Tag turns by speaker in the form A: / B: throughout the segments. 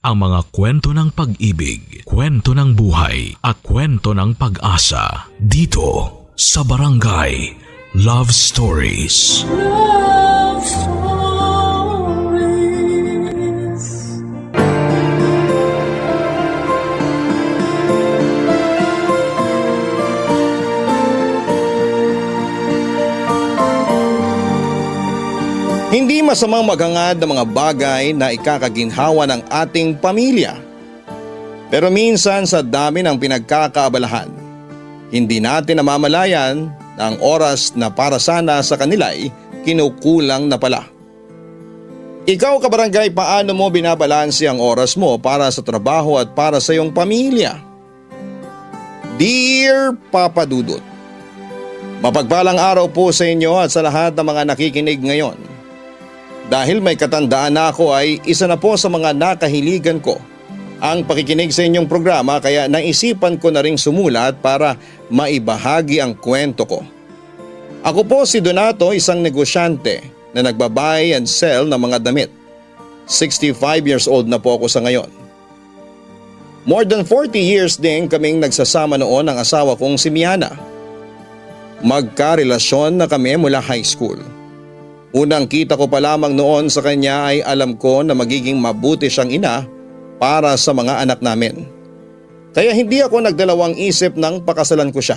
A: ang mga kwento ng pag-ibig, kwento ng buhay at kwento ng pag-asa dito sa Barangay Love Stories.
B: Love Stories.
C: Hindi masamang maghangad ng mga bagay na ikakaginhawa ng ating pamilya. Pero minsan sa dami ng pinagkakaabalahan, hindi natin namamalayan na ang oras na para sana sa kanila'y kinukulang na pala. Ikaw kabarangay, paano mo binabalanse ang oras mo para sa trabaho at para sa iyong pamilya? Dear Papa Dudut, mapagpalang araw po sa inyo at sa lahat ng mga nakikinig ngayon. Dahil may katandaan na ako ay isa na po sa mga nakahiligan ko ang pakikinig sa inyong programa, kaya naisipan ko na ring sumulat para maibahagi ang kwento ko. Ako po si Donato, isang negosyante na nagbabuy and sell ng mga damit. 65 years old na po ako sa ngayon. More than 40 years din kaming nagsasama noon ng asawa kong si Miana. Magkarelasyon na kami mula high school. Unang kita ko pa lamang noon sa kanya ay alam ko na magiging mabuti siyang ina para sa mga anak namin. Kaya hindi ako nagdalawang isip nang pakasalan ko siya.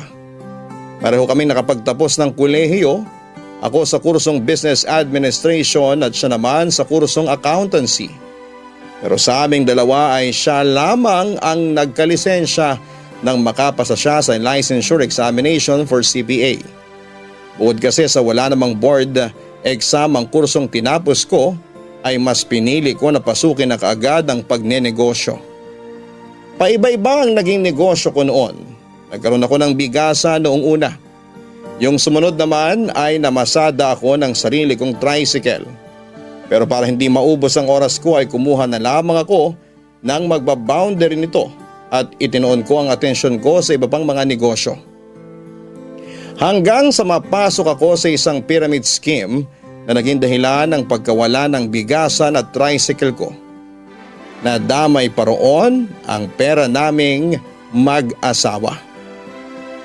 C: Pareho kami nakapagtapos ng kolehiyo, ako sa kursong Business Administration at siya naman sa kursong Accountancy. Pero sa aming dalawa ay siya lamang ang nagkalisensya nang makapasa siya sa licensure examination for CPA. Bukod kasi sa wala namang board exam ang kursong tinapos ko, ay mas pinili ko na pasukin na kaagad ang pagnenegosyo. Paiba-iba ang naging negosyo ko noon. Nagkaroon ako ng bigasa noong una. Yung sumunod naman ay namasada ako ng sarili kong tricycle. Pero para hindi maubos ang oras ko ay kumuha na lamang ako ng magbaboundary nito at itinoon ko ang atensyon ko sa iba pang mga negosyo. Hanggang sa mapasok ako sa isang pyramid scheme na naging dahilan ng pagkawala ng bigasan at tricycle ko. Nadamay pa roon ang pera naming mag-asawa.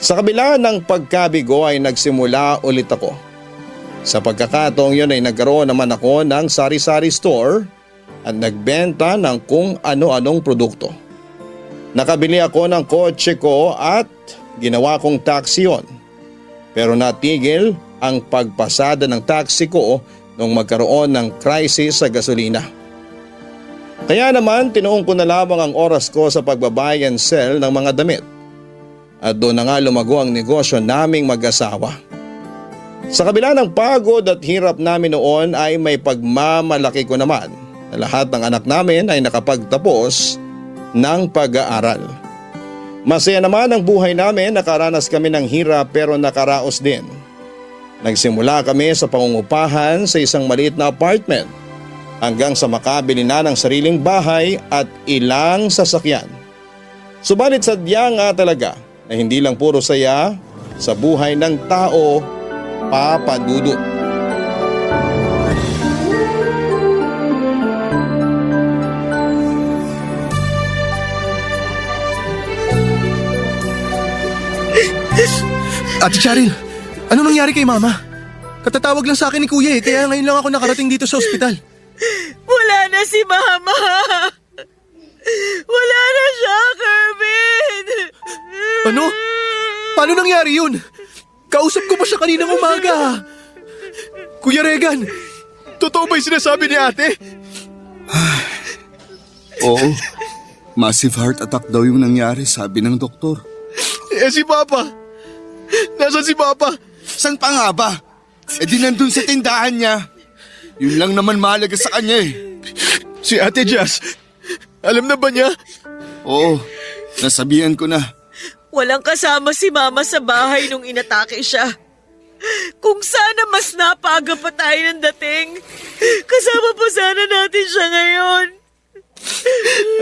C: Sa kabila ng pagkabigo ay nagsimula ulit ako. Sa pagkakataong yun ay nagkaroon naman ako ng sari-sari store at nagbenta ng kung ano-anong produkto. Nakabili ako ng kotse ko at ginawa kong taxi yun. Pero natigil ang pagpasada ng taxi ko nung magkaroon ng crisis sa gasolina. Kaya naman tinuong ko na lamang ang oras ko sa pagbabuy and sell ng mga damit. At doon na nga lumago ang negosyo naming mag-asawa. Sa kabila ng pagod at hirap namin noon ay may pagmamalaki ko naman na lahat ng anak namin ay nakapagtapos ng pag-aaral. Masaya naman ang buhay namin, nakaranas kami ng hirap pero nakaraos din. Nagsimula kami sa pangungupahan sa isang maliit na apartment hanggang sa makabili na ng sariling bahay at ilang sasakyan. Subalit sadya nga talaga na hindi lang puro saya sa buhay ng tao, Papa Dudut.
D: Ate Cheryl, ano nangyari kay Mama? Katatawag lang sa akin ni Kuya kaya ngayon lang ako nakarating dito sa ospital.
E: Wala na si Mama! Wala na siya, Kervin!
D: Ano? Paano nangyari yun? Kausap ko pa siya kaninang umaga. Kuya Regan, totoo ba yung sinasabi ni ate?
F: Oo, massive heart attack daw yung nangyari, sabi ng doktor.
D: Si Papa? Nasaan si Papa?
F: Saan pa nga ba? Di nandun sa tindahan niya. Yun lang naman mahalaga sa kanya
D: Si Ate Jazz, alam na ba niya?
F: Oo, nasabihan ko na.
E: Walang kasama si Mama sa bahay nung inatake siya. Kung sana mas napaga pa tayo ng dating, kasama pa sana natin siya ngayon.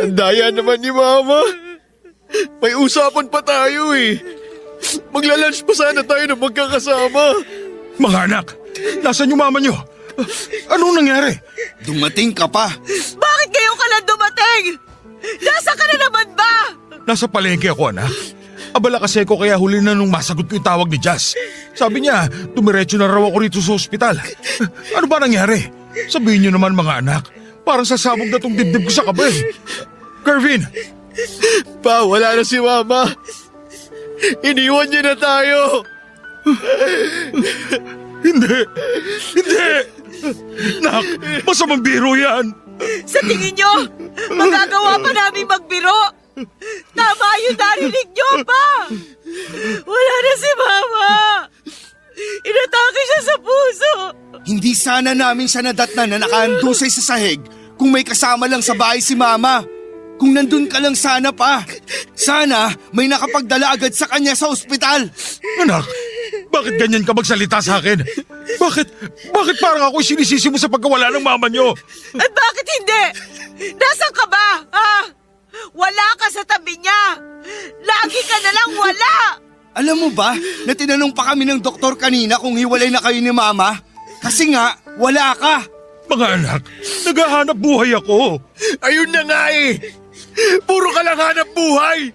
D: Ang daya naman ni Mama. May usapan pa tayo Magla-lunch pa sana tayo na magkakasama.
G: Mga anak, nasaan yung mama nyo? Anong nangyari?
F: Dumating ka pa.
E: Bakit kayo ka lang dumating?
G: Nasa palengke ako, anak. Abala kasi ako kaya huli na nung masagot ko yung tawag ni Jazz. Sabi niya, dumiretso na raw ako rito sa ospital. Ano ba nangyari? Sabihin niyo naman mga anak, parang sasabog na tong dibdib ko sa kabay. Kervin!
D: Pa, wala na si Mama. Iniwan niya na tayo.
G: Hindi! Hindi! Nak, masamang biro yan!
E: Sa tingin nyo, magagawa pa namin magbiro? Tama yung narinig nyo pa! Wala na si Mama! Inatake siya sa puso!
F: Hindi sana namin siya nadatnan na nakahandusay sa sahig kung may kasama lang sa bahay si Mama. Kung nandun ka lang sana pa. Sana may nakapagdala agad sa kanya sa ospital.
G: Anak, bakit ganyan ka magsalita sa akin? Bakit parang ako'y sinisisi mo sa pagkawala ng mama niyo?
E: At bakit hindi? Nasaan ka ba? Ha? Wala ka sa tabi niya! Lagi ka na lang wala!
F: Alam mo ba na tinanong pa kami ng doktor kanina kung hiwalay na kayo ni Mama? Kasi nga, wala ka.
G: Mga anak, naghahanap buhay ako.
D: Ayun na nga eh. Puro ka lang hanap buhay.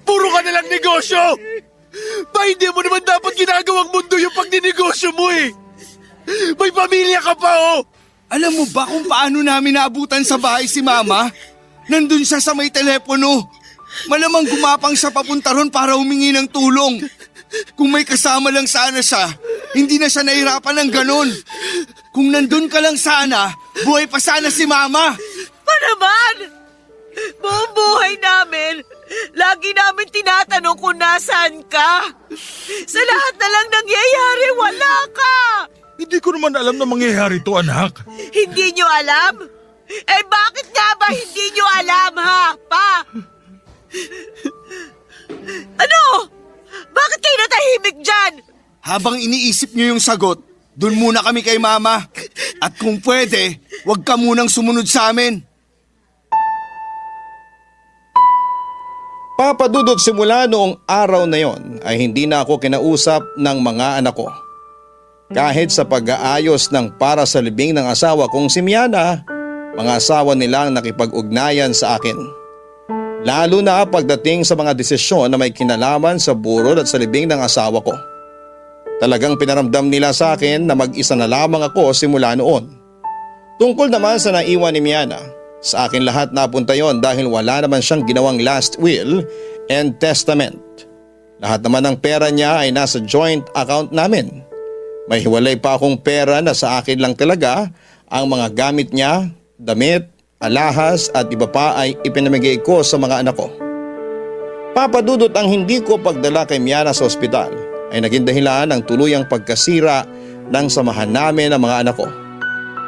D: Puro ka na lang negosyo. Ba, hindi mo naman dapat ginagawang mundo yung pagninegosyo mo eh. May pamilya ka pa oh.
F: Alam mo ba kung paano namin naabutan sa bahay si Mama? Nandun siya sa may telepono. Malamang gumapang siya papunta ron para humingi ng tulong. Kung may kasama lang sana siya, hindi na siya nahirapan ng ganon. Kung nandun ka lang sana, buhay pa sana si Mama.
E: Pa naman! Buong buhay namin, lagi namin tinatanong kung nasaan ka. Sa lahat na lang nangyayari, wala ka!
G: Hindi ko naman alam na mangyayari to, anak.
E: Hindi nyo alam? Eh bakit nga ba hindi nyo alam, ha, pa? Ano? Bakit kayo natahimik dyan?
F: Habang iniisip niyo yung sagot, dun muna kami kay Mama. At kung pwede, huwag ka munang sumunod sa amin.
C: Papadudot simula noong araw na yon ay hindi na ako kinausap ng mga anak ko. Kahit sa pag-aayos ng para sa libing ng asawa kong si Miana, mga asawa nilang nakipag-ugnayan sa akin. Lalo na pagdating sa mga desisyon na may kinalaman sa burol at sa libing ng asawa ko. Talagang pinaramdam nila sa akin na mag-isa na lamang ako simula noon. Tungkol naman sa naiwan ni Miana, sa akin lahat napunta yon dahil wala naman siyang ginawang last will and testament. Lahat naman ng pera niya ay nasa joint account namin. May hiwalay pa akong pera na sa akin lang talaga. Ang mga gamit niya, damit, alahas at iba pa ay ipinamigay ko sa mga anak ko. Papadudot ang hindi ko pagdala kay Miana sa ospital ay naging dahilan ng tuluyang pagkasira ng samahan namin ng mga anak ko.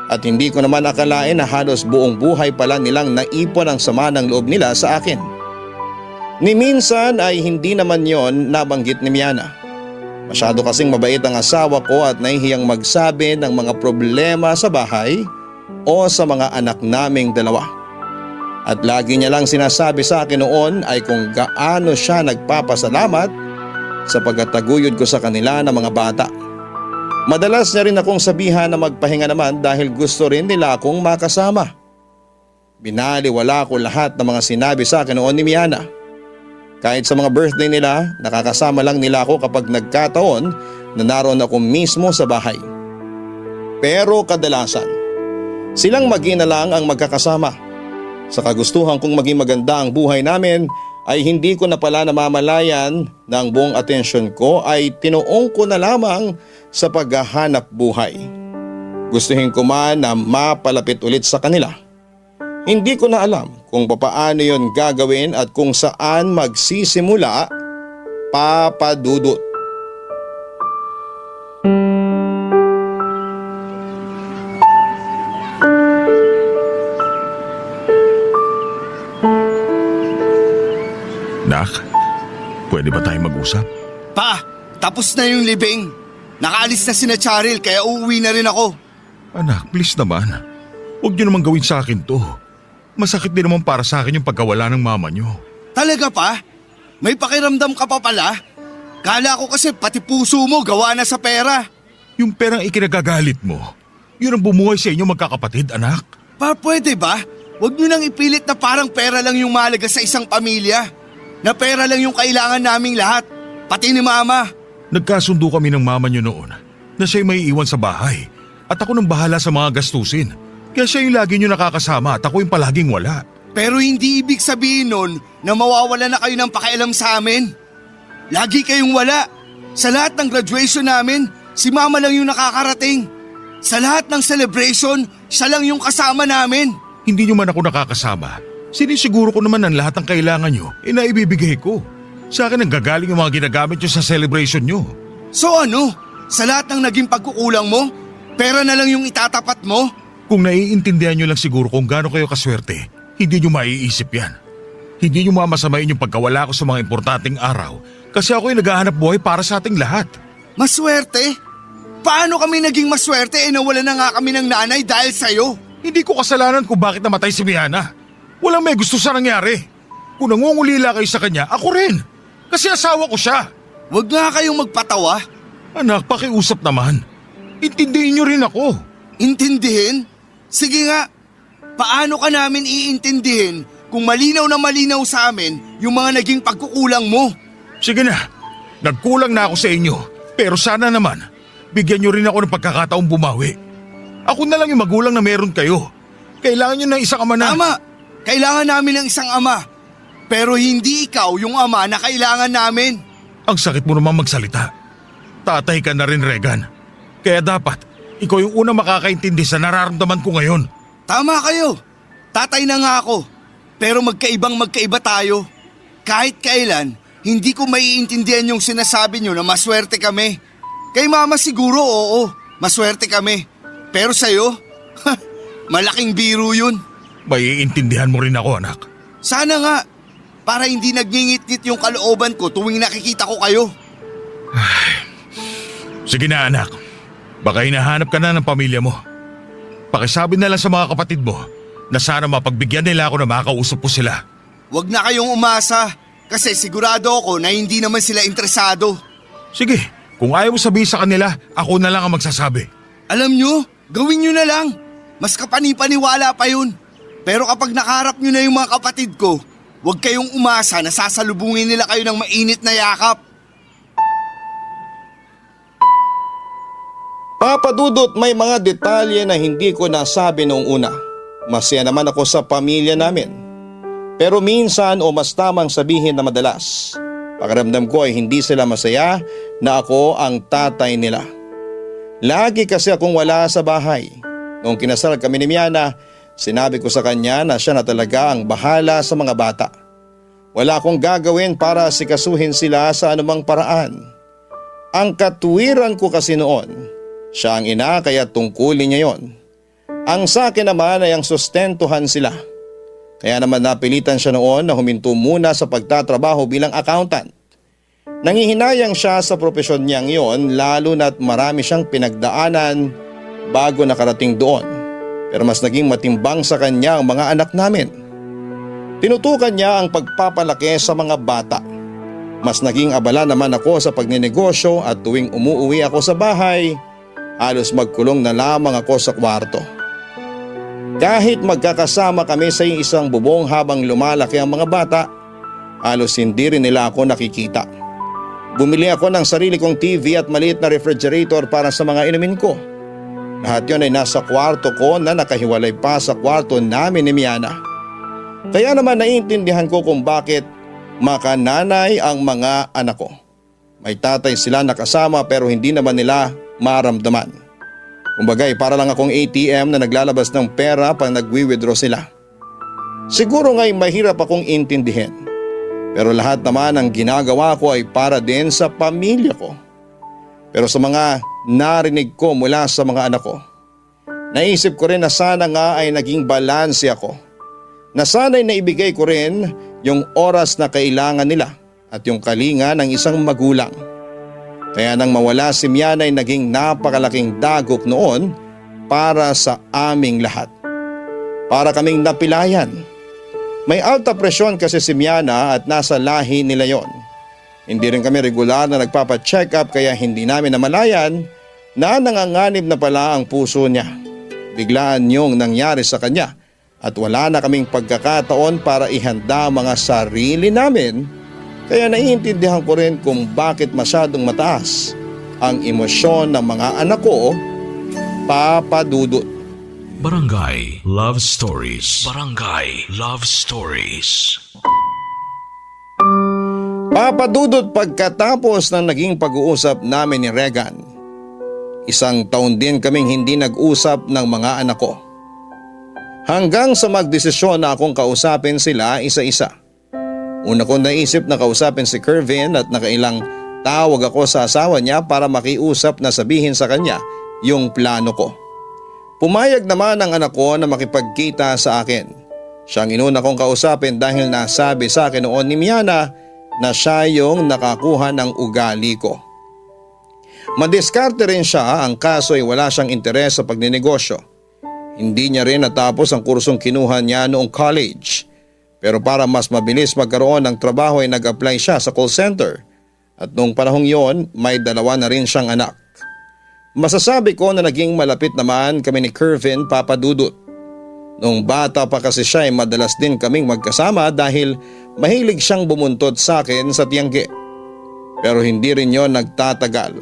C: At hindi ko naman akalain na halos buong buhay pala nilang naipon ang sama ng loob nila sa akin. Ni minsan ay hindi naman yon nabanggit ni Miana. Masyado kasing mabait ang asawa ko at nahihiyang magsabi ng mga problema sa bahay o sa mga anak naming dalawa. At lagi niya lang sinasabi sa akin noon ay kung gaano siya nagpapasalamat sa pagkataguyod ko sa kanila ng mga bata. Madalas niya rin akong sabihan na magpahinga naman dahil gusto rin nila akong makasama. Binaliwala ko lahat ng mga sinabi sa akin noon ni Miana. Kahit sa mga birthday nila, nakakasama lang nila ako kapag nagkataon na naroon ako mismo sa bahay. Pero kadalasan, silang mag-ina lang ang magkakasama. Sa kagustuhan kong maging maganda ang buhay namin, ay hindi ko na pala namamalayan na ang buong atensyon ko ay tinuong ko na lamang sa paghahanap buhay. Gustuhin ko man na mapalapit ulit sa kanila. Hindi ko na alam kung papaano yon gagawin at kung saan magsisimula, Papadudot.
G: Nak, pwede ba tayo mag-usap?
F: Pa, tapos na yung libing. Nakaalis na sina Charil kaya uuwi na rin ako.
G: Anak, please naman. Huwag niyo naman gawin sa akin to. Masakit din naman para sa akin yung pagkawala ng mama niyo.
F: Talaga pa? May pakiramdam ka pa pala? Kala ko kasi pati puso mo gawa na sa pera.
G: Yung perang ikinagagalit mo, yun ang bumuhay sa inyo magkakapatid, anak.
F: Pa, pwede ba? Huwag nyo nang ipilit na parang pera lang yung mahalaga sa isang pamilya. na pera lang yung kailangan naming lahat, pati ni Mama.
G: Nagkasundo kami ng mama niyo noon na siya'y may iwan sa bahay at ako nang bahala sa mga gastusin. Kaya siya yung lagi niyo nakakasama at ako yung palaging wala.
F: Pero hindi ibig sabihin nun na mawawala na kayo ng pakialam sa amin. Lagi kayong wala. Sa lahat ng graduation namin, si Mama lang yung nakakarating. Sa lahat ng celebration, siya lang yung kasama namin.
G: Hindi niyo man ako nakakasama. Sinisiguro ko naman ang lahat ng kailangan niyo naibibigay ko. Sa akin ang gagaling yung mga ginagamit niyo sa celebration niyo.
F: So ano? Sa lahat ng naging pagkukulang mo, pera na lang yung itatapat mo?
G: Kung naiintindihan niyo lang siguro kung gaano kayo kaswerte, hindi niyo maiisip yan. Hindi niyo mamasamain yung pagkawala ko sa mga importanteng araw kasi ako yung naghahanap buhay para sa ating lahat.
F: Maswerte? Paano kami naging maswerte nawala na nga kami ng nanay dahil sa'yo?
G: Hindi ko kasalanan kung bakit namatay si Miana. Walang may gusto sa nangyari. Kung nangungulila kayo sa kanya, ako rin. Kasi asawa ko siya.
F: Huwag nga kayong magpatawa.
G: Anak, pakiusap naman. Intindihin niyo rin ako.
F: Intindihin? Sige nga. Paano ka namin iintindihin kung malinaw na malinaw sa amin yung mga naging pagkukulang mo?
G: Sige na, nagkulang na ako sa inyo. Pero sana naman, bigyan niyo rin ako ng pagkakataong bumawi. Ako na lang yung magulang na meron kayo. Kailangan niyo ng isang ama na…
F: Tama, kailangan namin ng isang ama. Pero hindi ikaw yung ama na kailangan namin.
G: Ang sakit mo naman magsalita. Tatay ka na rin, Regan. Kaya dapat, ikaw yung unang makakaintindi sa nararamdaman ko ngayon.
F: Tama kayo. Tatay na nga ako. Pero magkaiba tayo. Kahit kailan, hindi ko maiintindihan yung sinasabi nyo na maswerte kami. Kay Mama siguro oo, maswerte kami. Pero sa'yo, malaking biro yun.
G: Maiintindihan mo rin ako, anak.
F: Sana nga, para hindi nagngingit-ngit yung kalooban ko tuwing nakikita ko kayo.
G: Sige na, anak. Baka hinahanap ka na ng pamilya mo. Pakisabi na lang sa mga kapatid mo na sana mapagbigyan nila ako na makausap ko sila.
F: Huwag na kayong umasa kasi sigurado ako na hindi naman sila interesado.
G: Sige, kung ayaw mo sabihin sa kanila, ako na lang ang magsasabi.
F: Alam nyo, gawin nyo na lang. Mas kapani-paniwala pa yun. Pero kapag nakaharap nyo na yung mga kapatid ko, huwag kayong umasa na sasalubungin nila kayo ng mainit na yakap.
C: Papa Dudut, may mga detalye na hindi ko nasabi noong una. Masaya naman ako sa pamilya namin. Pero minsan o mas tamang sabihin na madalas, pakiramdam ko ay hindi sila masaya na ako ang tatay nila. Lagi kasi akong wala sa bahay. Noong kinasal kami ni Miana, sinabi ko sa kanya na siya na talaga ang bahala sa mga bata. Wala akong gagawin para sikasuhin sila sa anumang paraan. Ang katuwiran ko kasi noon, siya ang ina kaya tungkulin niya yon. Ang sa akin naman ay ang sustentuhan sila. Kaya naman napilitan siya noon na huminto muna sa pagtatrabaho bilang accountant. Nangihinayang siya sa propesyon niyang yon lalo na't marami siyang pinagdaanan bago nakarating doon. Pero mas naging matimbang sa kanya ang mga anak namin. Tinutukan niya ang pagpapalaki sa mga bata. Mas naging abala naman ako sa pagninegosyo at tuwing umuuwi ako sa bahay, halos magkulong na lamang ako sa kwarto. Kahit magkakasama kami sa isang bubong habang lumalaki ang mga bata, halos hindi rin nila ako nakikita. Bumili ako ng sarili kong TV at maliit na refrigerator para sa mga inumin ko. Lahat yun ay nasa kwarto ko na nakahiwalay pa sa kwarto namin ni Miana. Kaya naman naiintindihan ko kung bakit makananay ang mga anak ko. May tatay sila nakasama pero hindi naman nila maramdaman. Kumbagay para lang akong ATM na naglalabas ng pera pag nagwi-withdraw sila. Siguro nga'y mahirap akong intindihin. Pero lahat naman ang ginagawa ko ay para din sa pamilya ko. Pero sa mga narinig ko mula sa mga anak ko, naisip ko rin na sana nga ay naging balanse ako. Na sana'y naibigay ko rin yung oras na kailangan nila at yung kalinga ng isang magulang. Kaya nang mawala si Miana ay naging napakalaking dagok noon para sa aming lahat. Para kaming napilayan. May alta presyon kasi si Miana at nasa lahi nila yon. Hindi rin kami regular na nagpapacheck up kaya hindi namin namalayan na nanganganib na pala ang puso niya. Biglaan yung nangyari sa kanya at wala na kaming pagkakataon para ihanda ang mga sarili namin Kaya naiintindihan ko rin kung bakit masyadong mataas ang emosyon ng mga anak ko, Papa Dudut.
A: Barangay Love Stories. Barangay Love Stories.
C: Papa Dudut, pagkatapos ng naging pag-uusap namin ni Regan, 1 taon din kaming hindi nag-usap ng mga anak ko. Hanggang sa magdesisyon na akong kausapin sila isa-isa. Una kong naisip na kausapin si Kervin at nakailang tawag ako sa asawa niya para makiusap na sabihin sa kanya yung plano ko. Pumayag naman ang anak ko na makipagkita sa akin. Siyang inuna kong kausapin dahil nasabi sa akin noon ni Miana na siya yung nakakuha ng ugali ko. Madiskarte rin siya, ang kaso ay wala siyang interes sa pagninegosyo. Hindi niya rin natapos ang kursong kinuha niya noong college. Pero para mas mabilis magkaroon ng trabaho ay nag-apply siya sa call center. At noong panahong yon, may 2 na rin siyang anak. Masasabi ko na naging malapit naman kami ni Kervin, Papa Dudut. Noong bata pa kasi siya ay madalas din kaming magkasama dahil mahilig siyang bumuntot sa akin sa Tiangge. Pero hindi rin yon nagtatagal.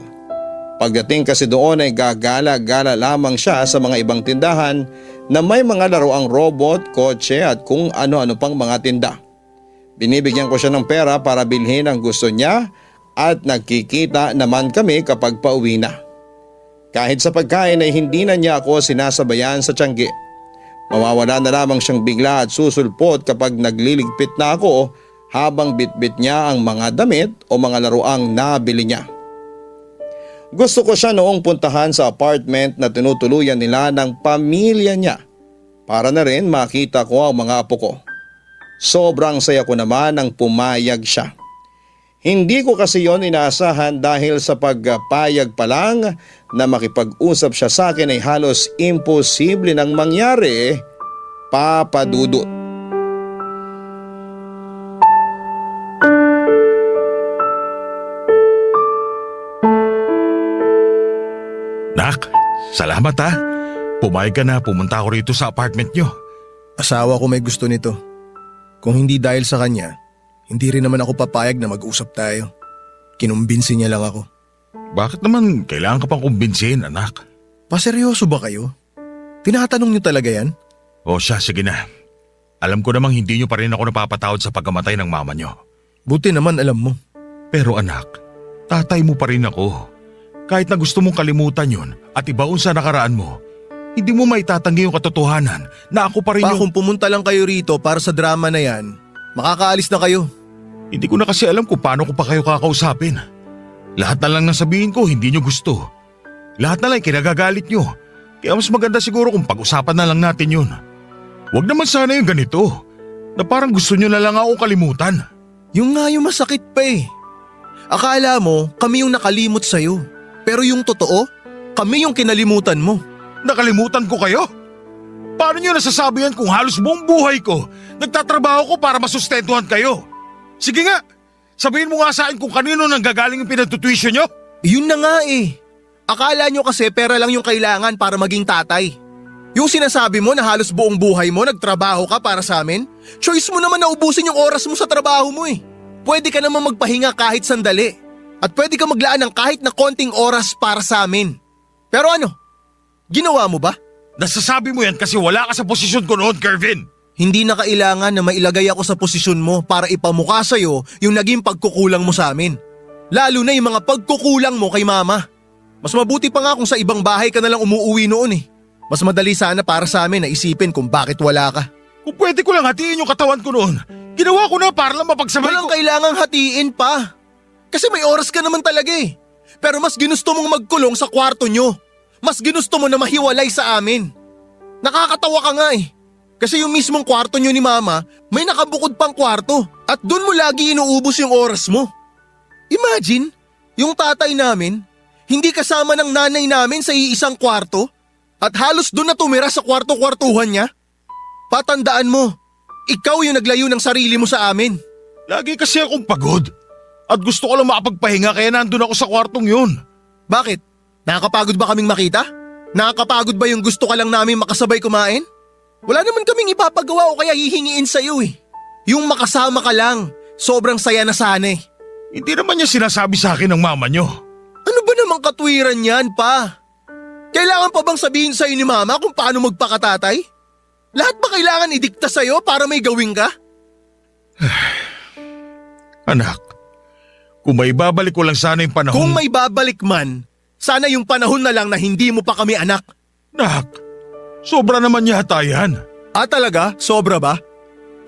C: Pagdating kasi doon ay gagala-gala lamang siya sa mga ibang tindahan na may mga laruang robot, kotse at kung ano-ano pang mga tinda. Binibigyan ko siya ng pera para bilhin ang gusto niya at nagkikita naman kami kapag pauwi na. Kahit sa pagkain ay hindi na niya ako sinasabayan sa Tiangge. Mawawala na lamang siyang bigla at susulpot kapag nagliligpit na ako habang bitbit niya ang mga damit o mga laruang nabili niya. Gusto ko siya noong puntahan sa apartment na tinutuluyan nila ng pamilya niya para na rin makita ko ang mga apo ko. Sobrang saya ko naman nang pumayag siya. Hindi ko kasi yon inaasahan dahil sa pagpayag pa lang na makipag-usap siya sa akin ay halos imposible nang mangyari, Papa Dudut.
G: Nak, salamat ha. Pumayag ka na, pumunta ako rito sa apartment nyo.
H: Asawa ko may gusto nito. Kung hindi dahil sa kanya, hindi rin naman ako papayag na mag-usap tayo. Kinumbinsi niya lang ako.
G: Bakit naman kailangan ka pang kumbinsihin, anak?
H: Paseryoso ba kayo? Tinatanong niyo talaga yan?
G: O siya, sige na. Alam ko namang hindi nyo pa rin ako napapatawad sa pagkamatay ng mama nyo.
H: Buti naman alam mo.
G: Pero anak, tatay mo pa rin ako. Kahit na gusto mong kalimutan yun at ibaon sa nakaraan mo, hindi mo maitatanggi yung katotohanan na ako pa rin
H: Kung pumunta lang kayo rito para sa drama na yan, makakaalis na kayo.
G: Hindi ko na kasi alam kung paano ko pa kayo kakausapin. Lahat na lang nang sabihin ko hindi nyo gusto. Lahat na lang kinagagalit nyo. Kaya mas maganda siguro kung pag-usapan na lang natin yun. Huwag naman sana yung ganito, na parang gusto nyo na lang ako kalimutan.
H: Yung nga yung masakit pa eh. Akala mo kami yung nakalimot sa'yo. Pero yung totoo, kami yung kinalimutan mo.
G: Nakalimutan ko kayo? Paano nyo nasasabi yan kung halos buong buhay ko nagtatrabaho ko para masustentuhan kayo? Sige nga, sabihin mo nga sa akin kung kanino nanggagaling yung pinagtutuition nyo?
H: Yun na nga eh. Akala nyo kasi pera lang yung kailangan para maging tatay. Yung sinasabi mo na halos buong buhay mo nagtrabaho ka para sa amin, choice mo naman na ubusin yung oras mo sa trabaho mo eh. Pwede ka naman magpahinga kahit sandali. At pwede ka maglaan ng kahit na konting oras para sa amin. Pero ano? Ginawa mo ba?
G: Nasasabi mo yan kasi wala ka sa posisyon ko noon, Kervin.
H: Hindi na kailangan na mailagay ako sa posisyon mo para ipamukha sa'yo yung naging pagkukulang mo sa amin. Lalo na yung mga pagkukulang mo kay mama. Mas mabuti pa nga kung sa ibang bahay ka na lang umuuwi noon eh. Mas madali sana para sa amin na isipin kung bakit wala ka.
G: Kung pwede ko lang hatiin yung katawan ko noon, ginawa ko na para lang mapagsabay
H: Walang
G: ko.
H: kailangang hatiin pa. Kasi may oras ka naman talaga eh. Pero mas ginusto mong magkulong sa kwarto nyo. Mas ginusto mo na mahiwalay sa amin. Nakakatawa ka nga eh. Kasi yung mismong kwarto nyo ni mama, may nakabukod pang kwarto. At doon mo lagi inuubos yung oras mo. Imagine, yung tatay namin, hindi kasama ng nanay namin sa iisang kwarto. At halos doon na tumira sa kwarto-kwartuhan niya. Patandaan mo, ikaw yung naglayo ng sarili mo sa amin.
G: Lagi kasi akong pagod. At gusto ko lang makapagpahinga kaya nandun ako sa kwartong yun.
H: Bakit? Nakakapagod ba kaming makita? Nakakapagod ba yung gusto ka lang namin makasabay kumain? Wala naman kaming ipapagawa o kaya hihingiin sa'yo eh. Yung makasama ka lang, sobrang saya na sana eh.
G: Hindi naman niya sinasabi sa akin ng mama niyo.
H: Ano ba namang katwiran yan, pa? Kailangan pa bang sabihin sa'yo ni mama kung paano magpakatatay? Lahat ba kailangan idikta sa'yo para may gawin ka?
G: Anak, kung may babalik ko lang sana yung panahon...
H: Kung may babalik man, sana yung panahon na lang na hindi mo pa kami anak.
G: Nak, sobra naman yata yan.
H: Ah, talaga? Sobra ba?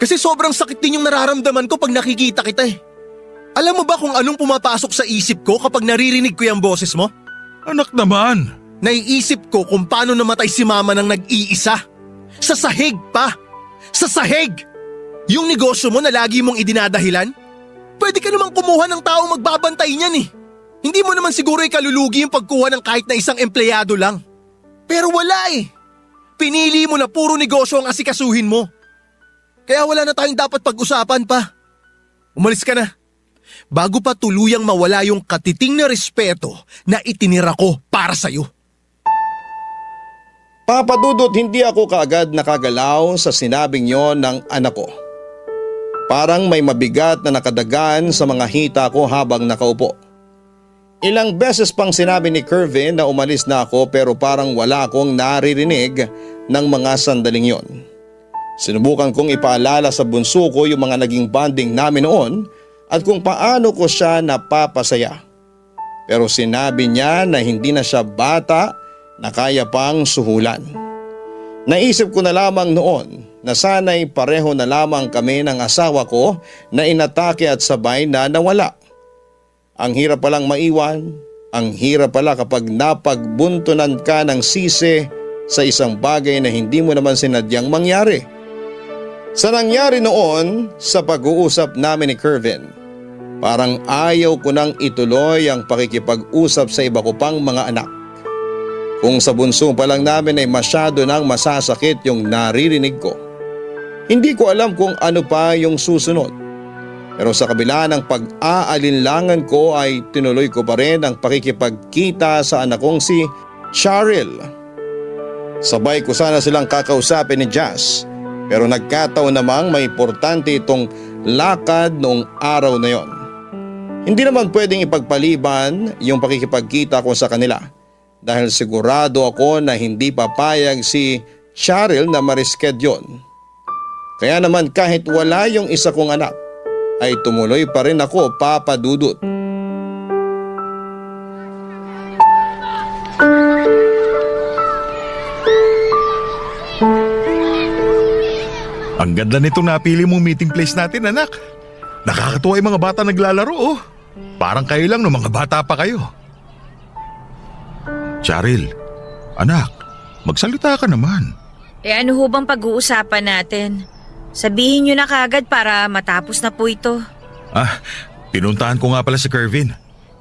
H: Kasi sobrang sakit din yung nararamdaman ko pag nakikita kita eh. Alam mo ba kung anong pumapasok sa isip ko kapag naririnig ko yung boses mo?
G: Anak naman.
H: Naiisip ko kung paano namatay si mama ng nag-iisa. Sa sahig pa! Sa sahig! Yung negosyo mo na lagi mong idinadahilan? Pwede ka namang kumuha ng taong magbabantay niyan eh. Hindi mo naman siguro ikalulugi yung pagkuha ng kahit na isang empleyado lang. Pero wala eh. Pinili mo na puro negosyo ang asikasuhin mo. Kaya wala na tayong dapat pag-usapan pa. Umalis ka na. Bago pa tuluyang mawala yung katiting na respeto na itinira ko para sa'yo.
C: Papa Dudut, hindi ako kaagad nakagalaw sa sinabing yon ng anak ko. Parang may mabigat na nakadagan sa mga hita ko habang nakaupo. Ilang beses pang sinabi ni Kervin na umalis na ako pero parang wala akong naririnig ng mga sandaling yon. Sinubukan kong ipaalala sa bunso ko yung mga naging bonding namin noon at kung paano ko siya napapasaya. Pero sinabi niya na hindi na siya bata na kaya pang suhulan. Naisip ko na lamang noon na sana'y pareho na lamang kami ng asawa ko na inatake at sabay na nawala. Ang hirap palang maiwan, ang hirap pala kapag napagbuntunan ka ng sisi sa isang bagay na hindi mo naman sinadyang mangyari. Sa nangyari noon sa pag-uusap namin ni Kervin, parang ayaw ko nang ituloy ang pakikipag-usap sa iba ko pang mga anak. Kung sa bunso pa lang namin ay masyado nang masasakit yung naririnig ko. Hindi ko alam kung ano pa yung susunod. Pero sa kabila ng pag-aalinlangan ko ay tinuloy ko pa rin ang pakikipagkita sa anak kong si Cheryl. Sabay ko sana silang kakausapin ni Jazz. Pero nagkataon namang may importante itong lakad noong araw na yon. Hindi naman pwedeng ipagpaliban yung pakikipagkita ko sa kanila dahil sigurado ako na hindi papayag si Cheryl na marisked yon. Kaya naman kahit wala yung isa kong anak ay tumuloy pa rin ako, Papa Dudut.
G: Ang ganda nitong napili mong meeting place natin, anak. Nakakatuwa yung mga bata naglalaro, oh. Parang kayo lang no, mga bata pa kayo. Cheryl, anak, magsalita ka naman.
E: Ano ho bang pag-uusapan natin? Sabihin nyo na kagad para matapos na po ito.
G: Pinuntahan ko nga pala si Kervin.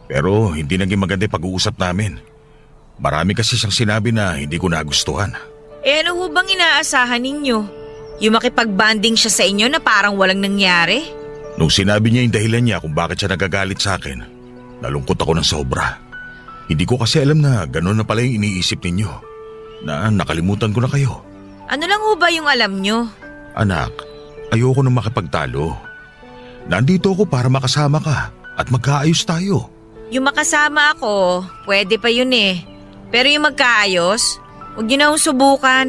G: Pero hindi naging maganda yung pag-uusap namin. Marami kasi siyang sinabi na hindi ko nagustuhan.
E: Ano ho bang inaasahan ninyo? Yung makipag-banding siya sa inyo na parang walang nangyari?
G: Nung sinabi niya yung dahilan niya kung bakit siya nagagalit sa akin, nalungkot ako ng sobra. Hindi ko kasi alam na gano'n na pala yung iniisip ninyo. Na nakalimutan ko na kayo.
E: Ano lang ho ba yung alam nyo?
G: Anak, ayoko na makipagtalo. Nandito ako para makasama ka at magkaayos tayo.
E: Yung makasama ako, pwede pa yun eh. Pero yung magkaayos, huwag nyo na hong subukan.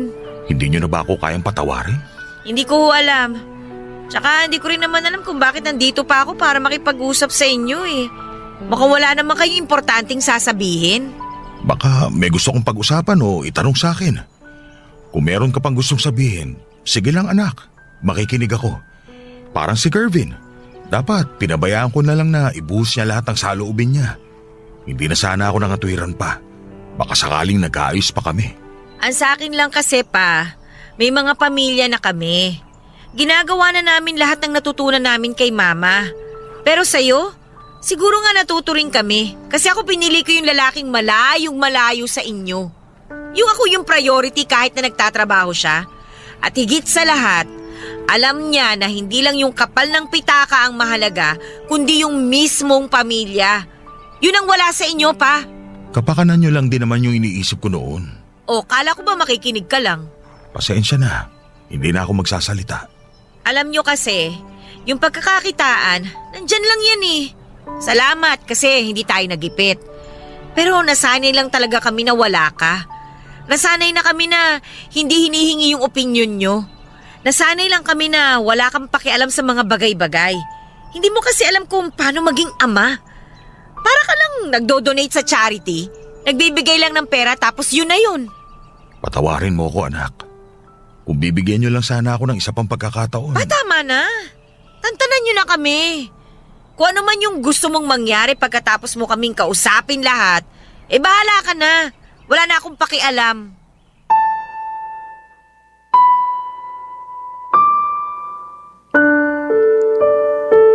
G: Hindi nyo na ba ako kayang patawarin?
E: Hindi ko ho alam. Tsaka hindi ko rin naman alam kung bakit nandito pa ako para makipag-usap sa inyo eh. Baka wala naman kayong importanteng sasabihin.
G: Baka may gusto kong pag-usapan o itanong sa akin. Kung meron ka pang gustong sabihin, sige lang anak, makikinig ako. Parang si Kervin, dapat pinabayaan ko na lang na ibuhos niya lahat ng saloobin niya. Hindi na sana ako nangatwiran pa. Baka sakaling nag-aayos pa kami.
E: Ang sa akin lang kasi pa, may mga pamilya na kami. Ginagawa na namin lahat ng natutunan namin kay mama. Pero sa'yo, siguro nga natuto rin kami. Kasi ako pinili ko yung lalaking malayong malayo sa inyo. Yung ako yung priority kahit na nagtatrabaho siya. At higit sa lahat, alam niya na hindi lang yung kapal ng pitaka ang mahalaga, kundi yung mismong pamilya. Yun ang wala sa inyo pa.
G: Kapakanan niyo lang din naman yung iniisip ko noon.
E: O, kala ko ba makikinig ka lang?
G: Pasensya na, hindi na ako magsasalita.
E: Alam nyo kasi, yung pagkakakitaan, nandyan lang yan eh. Salamat kasi hindi tayo nagipit. Pero nasanay lang talaga kami na wala ka. Nasanay na kami na hindi hinihingi yung opinyon nyo. Nasanay lang kami na wala kang pakialam sa mga bagay-bagay. Hindi mo kasi alam kung paano maging ama. Para ka lang nagdo-donate sa charity, nagbibigay lang ng pera tapos yun na yun.
G: Patawarin mo ko, anak. Kung bibigyan niyo lang sana ako ng isa pang pagkakataon.
E: Tama na. Tantanan nyo na kami. Kung ano man yung gusto mong mangyari pagkatapos mo kaming kausapin lahat, bahala ka na. Wala na akong pakialam.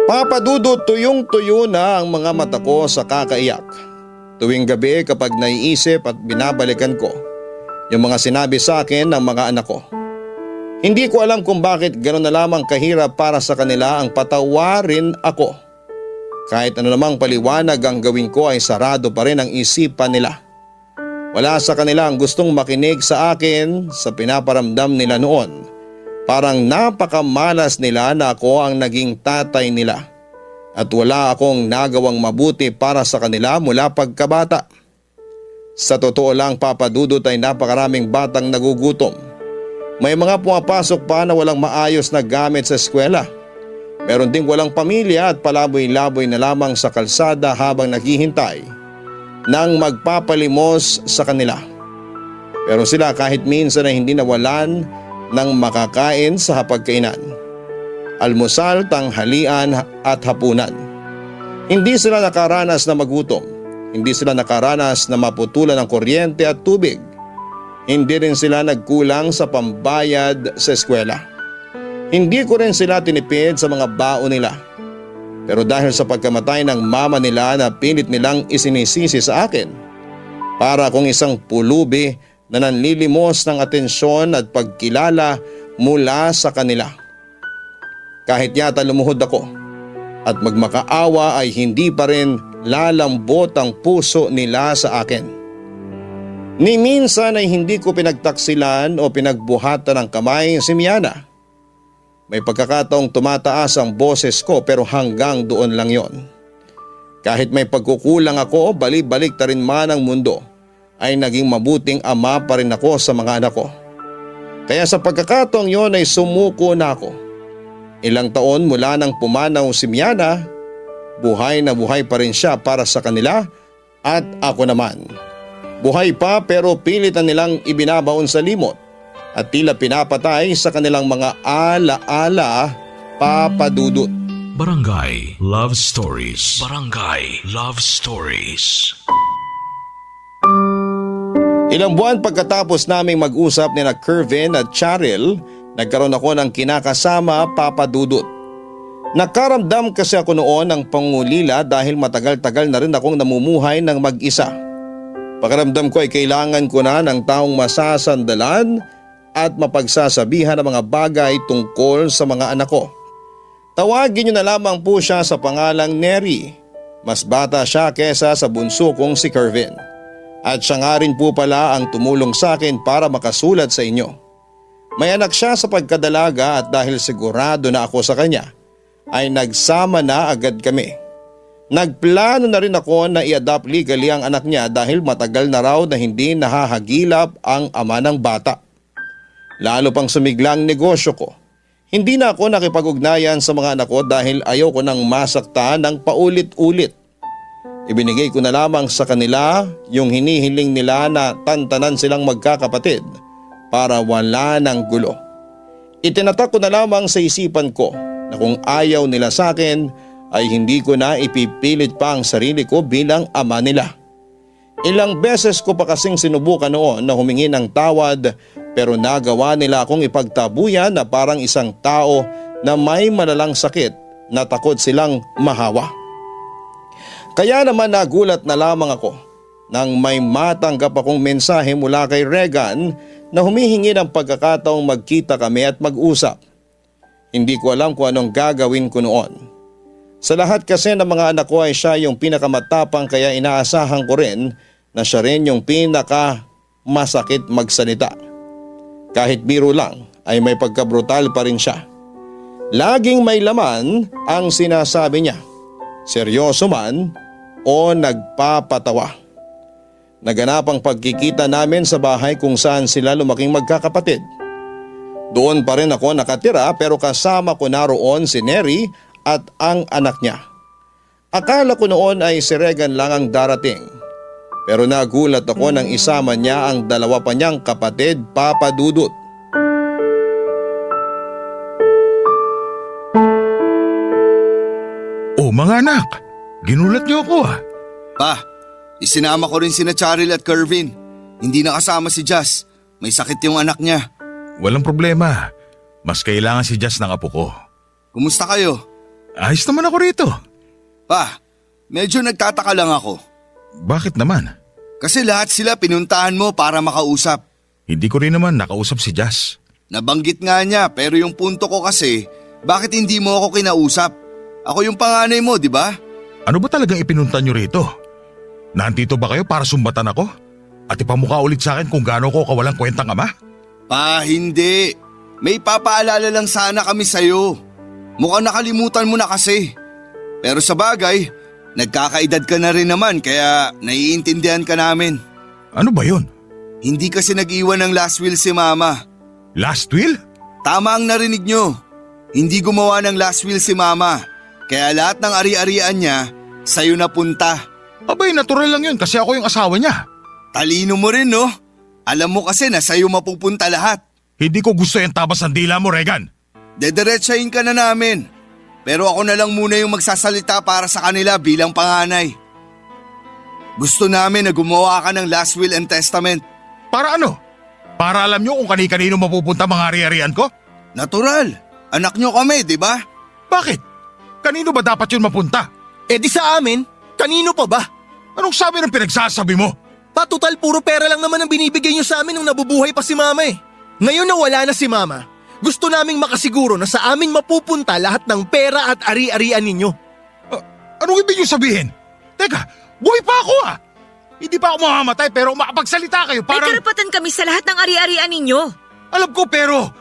C: Papadudot, tuyong-tuyo na ang mga mata ko sa kakaiyak. Tuwing gabi kapag naiisip at binabalikan ko yung mga sinabi sa akin ng mga anak ko. Hindi ko alam kung bakit gano'n na lamang kahirap para sa kanila ang patawarin ako. Kahit ano namang paliwanag ang gawin ko ay sarado pa rin ang isipan nila. Wala sa kanila ang gustong makinig sa akin sa pinaparamdam nila noon. Parang napakamalas nila na ako ang naging tatay nila. At wala akong nagawang mabuti para sa kanila mula pagkabata. Sa totoo lang, Papa Dudut, ay napakaraming batang nagugutom. May mga pumapasok pa na walang maayos na gamit sa eskwela. Meron ding walang pamilya at palaboy-laboy na lamang sa kalsada habang naghihintay ng magpapalimos sa kanila. Pero sila kahit minsan ay hindi nawalan ng makakain sa hapagkainan. Almusal, tanghalian at hapunan. Hindi sila nakaranas na magutom. Hindi sila nakaranas na maputulan ng kuryente at tubig. Hindi rin sila nagkulang sa pambayad sa eskwela. Hindi ko rin sila tinipid sa mga baon nila. Pero dahil sa pagkamatay ng mama nila na pilit nilang isinisisi sa akin, para akong isang pulubi na nanlilimos ng atensyon at pagkilala mula sa kanila. Kahit yata lumuhod ako at magmakaawa ay hindi pa rin lalambot ang puso nila sa akin. Ni minsan ay hindi ko pinagtaksilan o pinagbuhatan ng kamay si Miana. May pagkakataong tumataas ang boses ko pero hanggang doon lang yon. Kahit may pagkukulang ako, balik-balik ta rin man ang mundo, ay naging mabuting ama pa rin ako sa mga anak ko. Kaya sa pagkakataong yon ay sumuko na ako. Ilang taon mula nang pumanaw si Miana, buhay na buhay pa rin siya para sa kanila at ako naman. Buhay pa pero pilit na nilang ibinabaon sa limot at tila pinapatay sa kanilang mga ala-ala, Papa Dudut.
A: Barangay Love Stories. Barangay Love Stories.
C: Ilang buwan pagkatapos naming mag-usap ni Kervin at Charil, nagkaroon ako ng kinakasama, Papa Dudut. Nakaramdam kasi ako noon ng pangulila dahil matagal-tagal na rin akong namumuhay ng mag-isa. Pakiramdam ko ay kailangan ko na ng taong masasandalan at mapagsasabihan ng mga bagay tungkol sa mga anak ko. Tawagin niyo na lamang po siya sa pangalang Neri. Mas bata siya kesa sa bunso kong si Kervin. At siya nga rin po pala ang tumulong sa akin para makasulat sa inyo. May anak siya sa pagkadalaga at dahil sigurado na ako sa kanya, ay nagsama na agad kami. Nagplano na rin ako na i-adopt legally ang anak niya dahil matagal na raw na hindi nahahagilap ang ama ng bata. Lalo pang sumiglang negosyo ko. Hindi na ako nakipag-ugnayan sa mga anak ko dahil ayaw ko nang masaktan ng paulit-ulit. Ibinigay ko na lamang sa kanila yung hinihiling nila na tantanan silang magkakapatid para wala ng gulo. Itinatak ko na lamang sa isipan ko na kung ayaw nila sa akin ay hindi ko na ipipilit pa ang sarili ko bilang ama nila. Ilang beses ko pa kasing sinubukan noon na humingi ng tawad pero nagawa nila akong ipagtabuyan na parang isang tao na may malalang sakit na takot silang mahawa. Kaya naman nagulat na lamang ako nang may matanggap akong mensahe mula kay Regan na humihingi ng pagkakataong magkita kami at mag-usap. Hindi ko alam kung anong gagawin ko noon. Sa lahat kasi ng mga anak ko ay siya yung pinakamatapang kaya inaasahan ko rin na siya rin yung pinakamasakit magsalita. Kahit biro lang ay may pagkabrutal pa rin siya. Laging may laman ang sinasabi niya. seryoso man o nagpapatawa. Naganap ang pagkikita namin sa bahay kung saan sila lumaking magkakapatid. Doon pa rin ako nakatira pero kasama ko naroon si Neri at ang anak niya. Akala ko noon ay si Regan lang ang darating. Pero nagulat ako nang isama niya ang dalawa pa niyang kapatid, Papa Dudut.
G: Oh mga anak, ginulat niyo ako ah.
F: Pa, isinama ko rin sina Charil at Kervin. Hindi nakasama si Jazz. May sakit yung anak niya.
G: Walang problema. Mas kailangan si Jazz ng apo ko.
F: Kumusta kayo?
G: Ayos naman ako rito.
F: Pa, medyo nagtataka lang ako.
G: Bakit naman?
F: Kasi lahat sila pinuntahan mo para makausap.
G: Hindi ko rin naman nakausap si Jazz.
F: Nabanggit nga niya pero yung punto ko kasi, bakit hindi mo ako kinausap? Ako yung panganay mo, di ba?
G: Ano ba talagang ipinunta niyo rito? Nandito ba kayo para sumbatan ako? At ipamukha ulit sa akin kung gaano ko kawalang kwentang ama?
F: Pa, hindi. May papaalala lang sana kami sa'yo. Mukhang nakalimutan mo na kasi. Pero sa bagay, nagkakaedad ka na rin naman kaya naiintindihan ka namin.
G: Ano ba yun?
F: Hindi kasi nag-iwan ng last will si Mama.
G: Last will?
F: Tama ang narinig nyo. Hindi gumawa ng last will si Mama. Kaya lahat ng ari-arian niya, sa'yo napunta.
G: Abay, natural lang yun kasi ako yung asawa niya.
F: Talino mo rin, no? Alam mo kasi na sa'yo mapupunta lahat.
G: Hindi ko gusto yung tabas ng dila mo, Regan.
F: Dediretsahin ka na namin. Pero ako na lang muna yung magsasalita para sa kanila bilang panganay. Gusto namin na gumawa ka ng last will and testament.
G: Para ano? Para alam nyo kung kani-kanino mapupunta mga ari-arian ko?
F: Natural. Anak nyo kami, di ba?
G: Bakit? Kanino ba dapat yun mapunta?
H: Eh di sa amin, kanino pa ba?
G: Anong sabi ng pinagsasabi mo?
H: Patutal puro pera lang naman ang binibigay niyo sa amin nung nabubuhay pa si Mama eh. Ngayon na wala na si Mama, gusto naming makasiguro na sa amin mapupunta lahat ng pera at ari-arian ninyo.
G: Anong ibig nyo sabihin? Teka, buhay pa ako ah! Hindi pa ako mamamatay pero makapagsalita kayo
E: May
G: parang…
E: karapatan kami sa lahat ng ari-arian ninyo.
G: Alam ko pero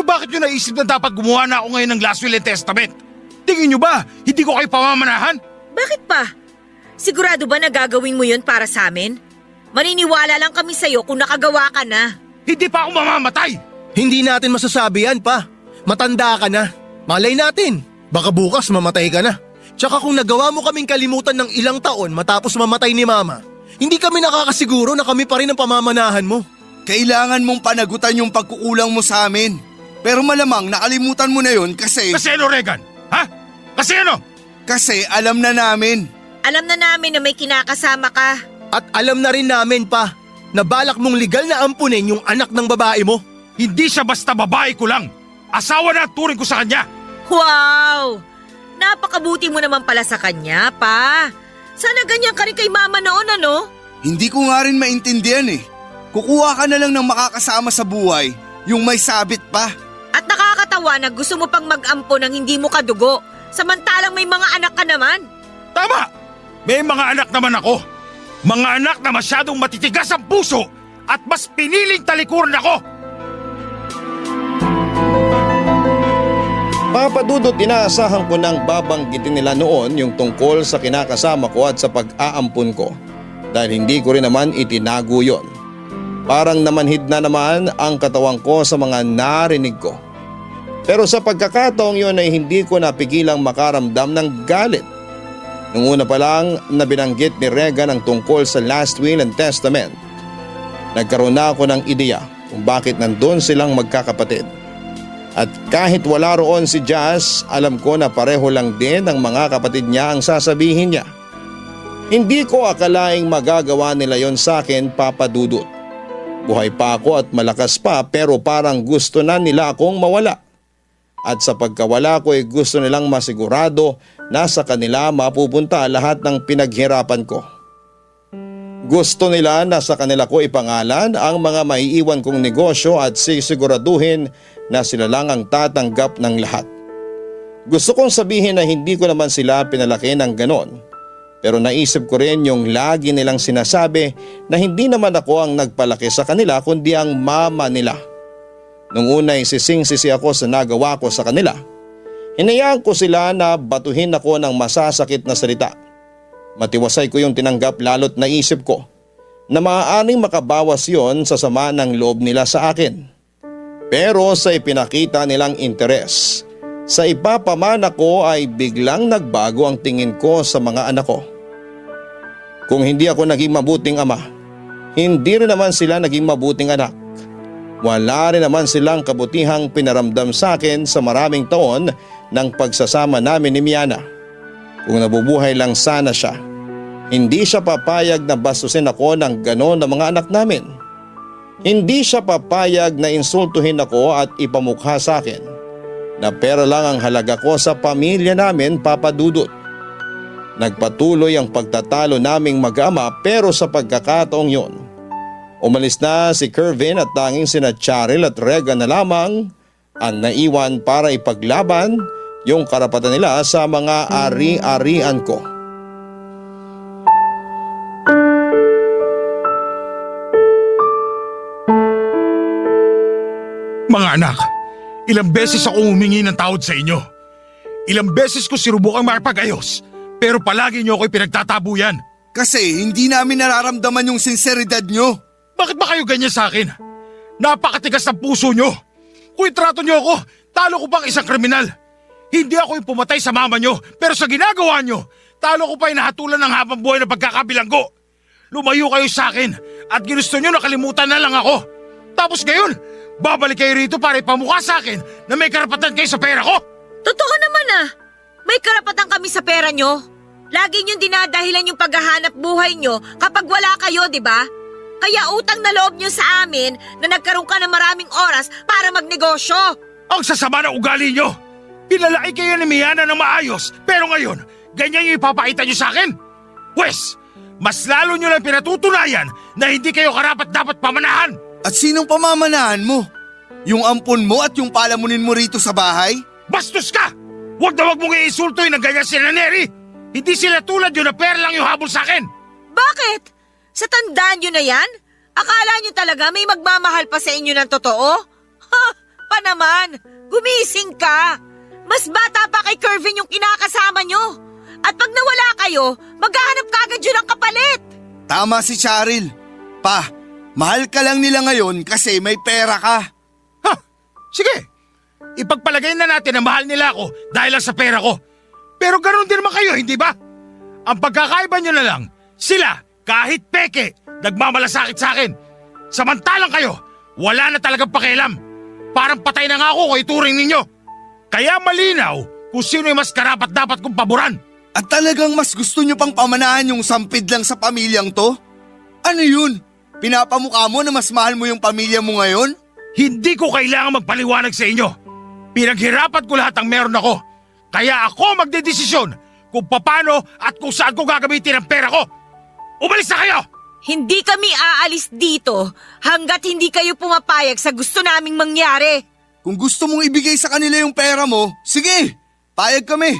G: bakit nyo naisip na dapat gumawa na ako ngayon ng last will and testament? Tingin nyo ba, hindi ko kayo pamamanahan?
E: Bakit pa? Sigurado ba na gagawin mo yun para sa amin? Maniniwala lang kami sa'yo kung nakagawa ka na.
G: Hindi pa ako mamamatay!
H: Hindi natin masasabi yan pa. Matanda ka na. Malay natin, baka bukas mamatay ka na. Tsaka kung nagawa mo kaming kalimutan ng ilang taon matapos mamatay ni Mama, hindi kami nakakasiguro na kami pa rin ang pamamanahan mo.
F: Kailangan mong panagutan yung pagkukulang mo sa amin. Pero malamang nakalimutan mo na yun kasi…
G: Kasi ano, Regan? Ha? Kasi ano?
F: Kasi alam na namin.
E: Alam na namin na may kinakasama ka.
H: At alam na rin namin pa na balak mong legal na ampunin yung anak ng babae mo.
G: Hindi siya basta babae ko lang. Asawa na ang turing ko sa kanya.
E: Wow! Napakabuti mo naman pala sa kanya, pa. Sana ganyan ka rin kay Mama noon, ano?
F: Hindi ko nga rin maintindihan eh. Kukuha ka na lang ng makakasama sa buhay, yung may sabit pa.
E: At nakakatawa na gusto mo pang mag-ampo ng hindi mo kadugo, samantalang may mga anak ka naman.
G: Tama! May mga anak naman ako. Mga anak na masyadong matitigas ang puso at mas piniling talikuran ako.
C: Papa Dudut, inaasahan ko nang babanggitin nila noon yung tungkol sa kinakasama ko at sa pag-aampun ko dahil hindi ko rin naman itinago yon. Parang namanhid na naman ang katawang ko sa mga narinig ko. Pero sa pagkakataong yon ay hindi ko napigilang makaramdam ng galit. Nung una pa lang na binanggit ni Regan ang tungkol sa last will and testament, nagkaroon na ako ng ideya kung bakit nandun silang magkakapatid. At kahit wala roon si Jazz, alam ko na pareho lang din ang mga kapatid niya ang sasabihin niya. Hindi ko akalaing magagawa nila yon sa akin, Papa Dudut. Buhay pa ako at malakas pa pero parang gusto na nila akong mawala. At sa pagkawala ko ay gusto nilang masigurado na sa kanila mapupunta lahat ng pinaghirapan ko. Gusto nila na sa kanila ko ipangalan ang mga maiiwan kong negosyo at sisiguraduhin na sila lang ang tatanggap ng lahat. Gusto kong sabihin na hindi ko naman sila pinalaki ng ganon. Pero naisip ko rin yung lagi nilang sinasabi na hindi naman ako ang nagpalaki sa kanila kundi ang mama nila. Nung una ay sising-sisi ako sa nagawa ko sa kanila. Hinayaan ko sila na batuhin ako ng masasakit na salita. Matiwasay ko yung tinanggap lalo't naisip ko na maaaring makabawas yon sa sama ng loob nila sa akin. Pero sa ipinakita nilang interes, sa ipapamana ko ay biglang nagbago ang tingin ko sa mga anak ko. Kung hindi ako naging mabuting ama, hindi rin naman sila naging mabuting anak. Wala rin naman silang kabutihang pinaramdam sa akin sa maraming taon ng pagsasama namin ni Miana. Kung nabubuhay lang sana siya, hindi siya papayag na bastusin ako ng ganon ng mga anak namin. Hindi siya papayag na insultuhin ako at ipamukha sa akin na pera lang ang halaga ko sa pamilya namin, Papa Dudut. Nagpatuloy ang pagtatalo naming mag-ama pero sa pagkakataong yon, umalis na si Kervin at tanging sina Charil at Rega na lamang ang naiwan para ipaglaban yung karapatan nila sa mga ari-arian ko.
G: Mga anak, ilang beses ako humingi ng tawad sa inyo. Ilang beses ko sinubukang makipag-ayos, pero palagi niyo ako'y pinagtatabuyan.
F: Kasi hindi namin nararamdaman yung sinseridad nyo.
G: Bakit ba kayo ganyan sa akin? Napakatigas ng puso nyo. Kung itrato nyo ako, talo ko pang isang kriminal. Hindi ako yung pumatay sa mama nyo, pero sa ginagawa nyo, talo ko pa inahatulan ng habang buhay na pagkakabilanggo. Lumayo kayo sa akin at ginusto nyo nakalimutan na lang ako. Tapos ngayon, babalik kayo rito para ipamukha sa akin na may karapatan kayo sa pera ko.
E: Totoo naman ah. May karapatan kami sa pera nyo. Lagi niyong dinadahilan yung paghahanap buhay nyo kapag wala kayo, di ba? Kaya utang na loob nyo sa amin na nagkaroon ka ng maraming oras para magnegosyo.
G: Ang sasama na ugali nyo. Pinalaki kayo ni Miana ng maayos, pero ngayon, ganyan yung ipapakita nyo sa akin? Wes, mas lalo nyo lang pinatutunayan na hindi kayo karapat-dapat pamanahan.
F: At sinong pamamanahan mo? Yung ampon mo at yung palamunin mo rito sa bahay?
G: Bastos ka! Huwag na huwag mong iinsultoy ng ganyan sila Neri. Hindi sila tulad yun na pera lang yung habol sa akin.
E: Bakit? Sa tandaan nyo na yan? Akala nyo talaga may magmamahal pa sa inyo ng totoo? Ha! Pa naman! Gumising ka! Mas bata pa kay Kervin yung kinakasama nyo. At pag nawala kayo, maghahanap kagad yun ng kapalit.
F: Tama si Charil. Pa, mahal ka lang nila ngayon kasi may pera ka.
G: Ha! Sige! Ipagpalagay na natin na mahal nila ako dahil lang sa pera ko. Pero ganoon din naman kayo, hindi ba? Ang pagkakaiba nyo na lang, sila, kahit peke, nagmamalasakit sa akin. Samantalang kayo, wala na talagang pakialam. Parang patay na nga ako kung ituring ninyo. Kaya malinaw kung sino yung mas karapat dapat kong paboran.
F: At talagang mas gusto nyo pang pamanahan yung sampid lang sa pamilyang to? Ano yun? Pinapamukha mo na mas mahal mo yung pamilya mo ngayon?
G: Hindi ko kailangan magpaliwanag sa inyo. Pinaghirapan ko lahat ang meron ako. Kaya ako magdedesisyon kung paano at kung saan ko gagamitin ang pera ko. Umalis na kayo!
E: Hindi kami aalis dito hanggat hindi kayo pumapayag sa gusto naming mangyari.
F: Kung gusto mong ibigay sa kanila yung pera mo, sige, payag kami.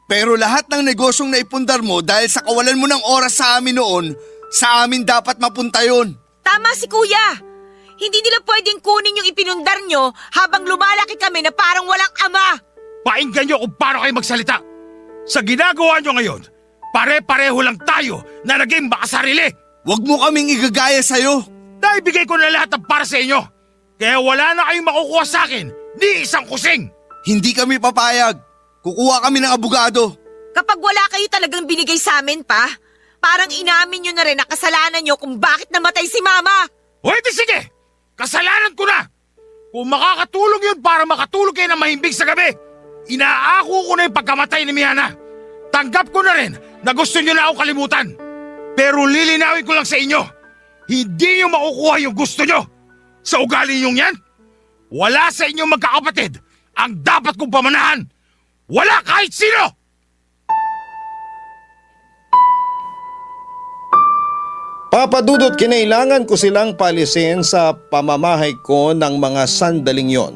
F: Pero lahat ng negosyong naipundar mo dahil sa kawalan mo ng oras sa amin noon, sa amin dapat mapunta yon.
E: Tama si Kuya. Hindi nila pwedeng kunin yung ipinundar nyo habang lumalaki kami na parang walang ama.
G: Painggan nyo kung paano kayo magsalita. Sa ginagawa nyo ngayon, pare-pareho lang tayo na naging makasarili.
F: Huwag mo kaming igagaya sa'yo.
G: Naibigay ko na lahat ng para sa inyo. Kaya wala na kayong makukuha sa akin, ni isang kusing.
F: Hindi kami papayag. Kukuha kami ng abogado.
E: Kapag wala kayo talagang binigay sa amin pa, parang inamin nyo na rin na kasalanan nyo kung bakit namatay si Mama.
G: O edi sige, kasalanan ko na. Kung makakatulong yun para makatulog kayo ng mahimbing sa gabi, inaako ko na yung pagkamatay ni Miana. Tanggap ko na rin na gusto nyo na ako kalimutan. Pero lilinawin ko lang sa inyo, hindi nyo makukuha yung gusto nyo. Sa ugali nyong yan, wala sa inyong magkakapatid ang dapat kong pamanahan. Wala kahit sino!
C: Papa Dudut, kinailangan ko silang palisin sa pamamahay ko ng mga sandaling yon.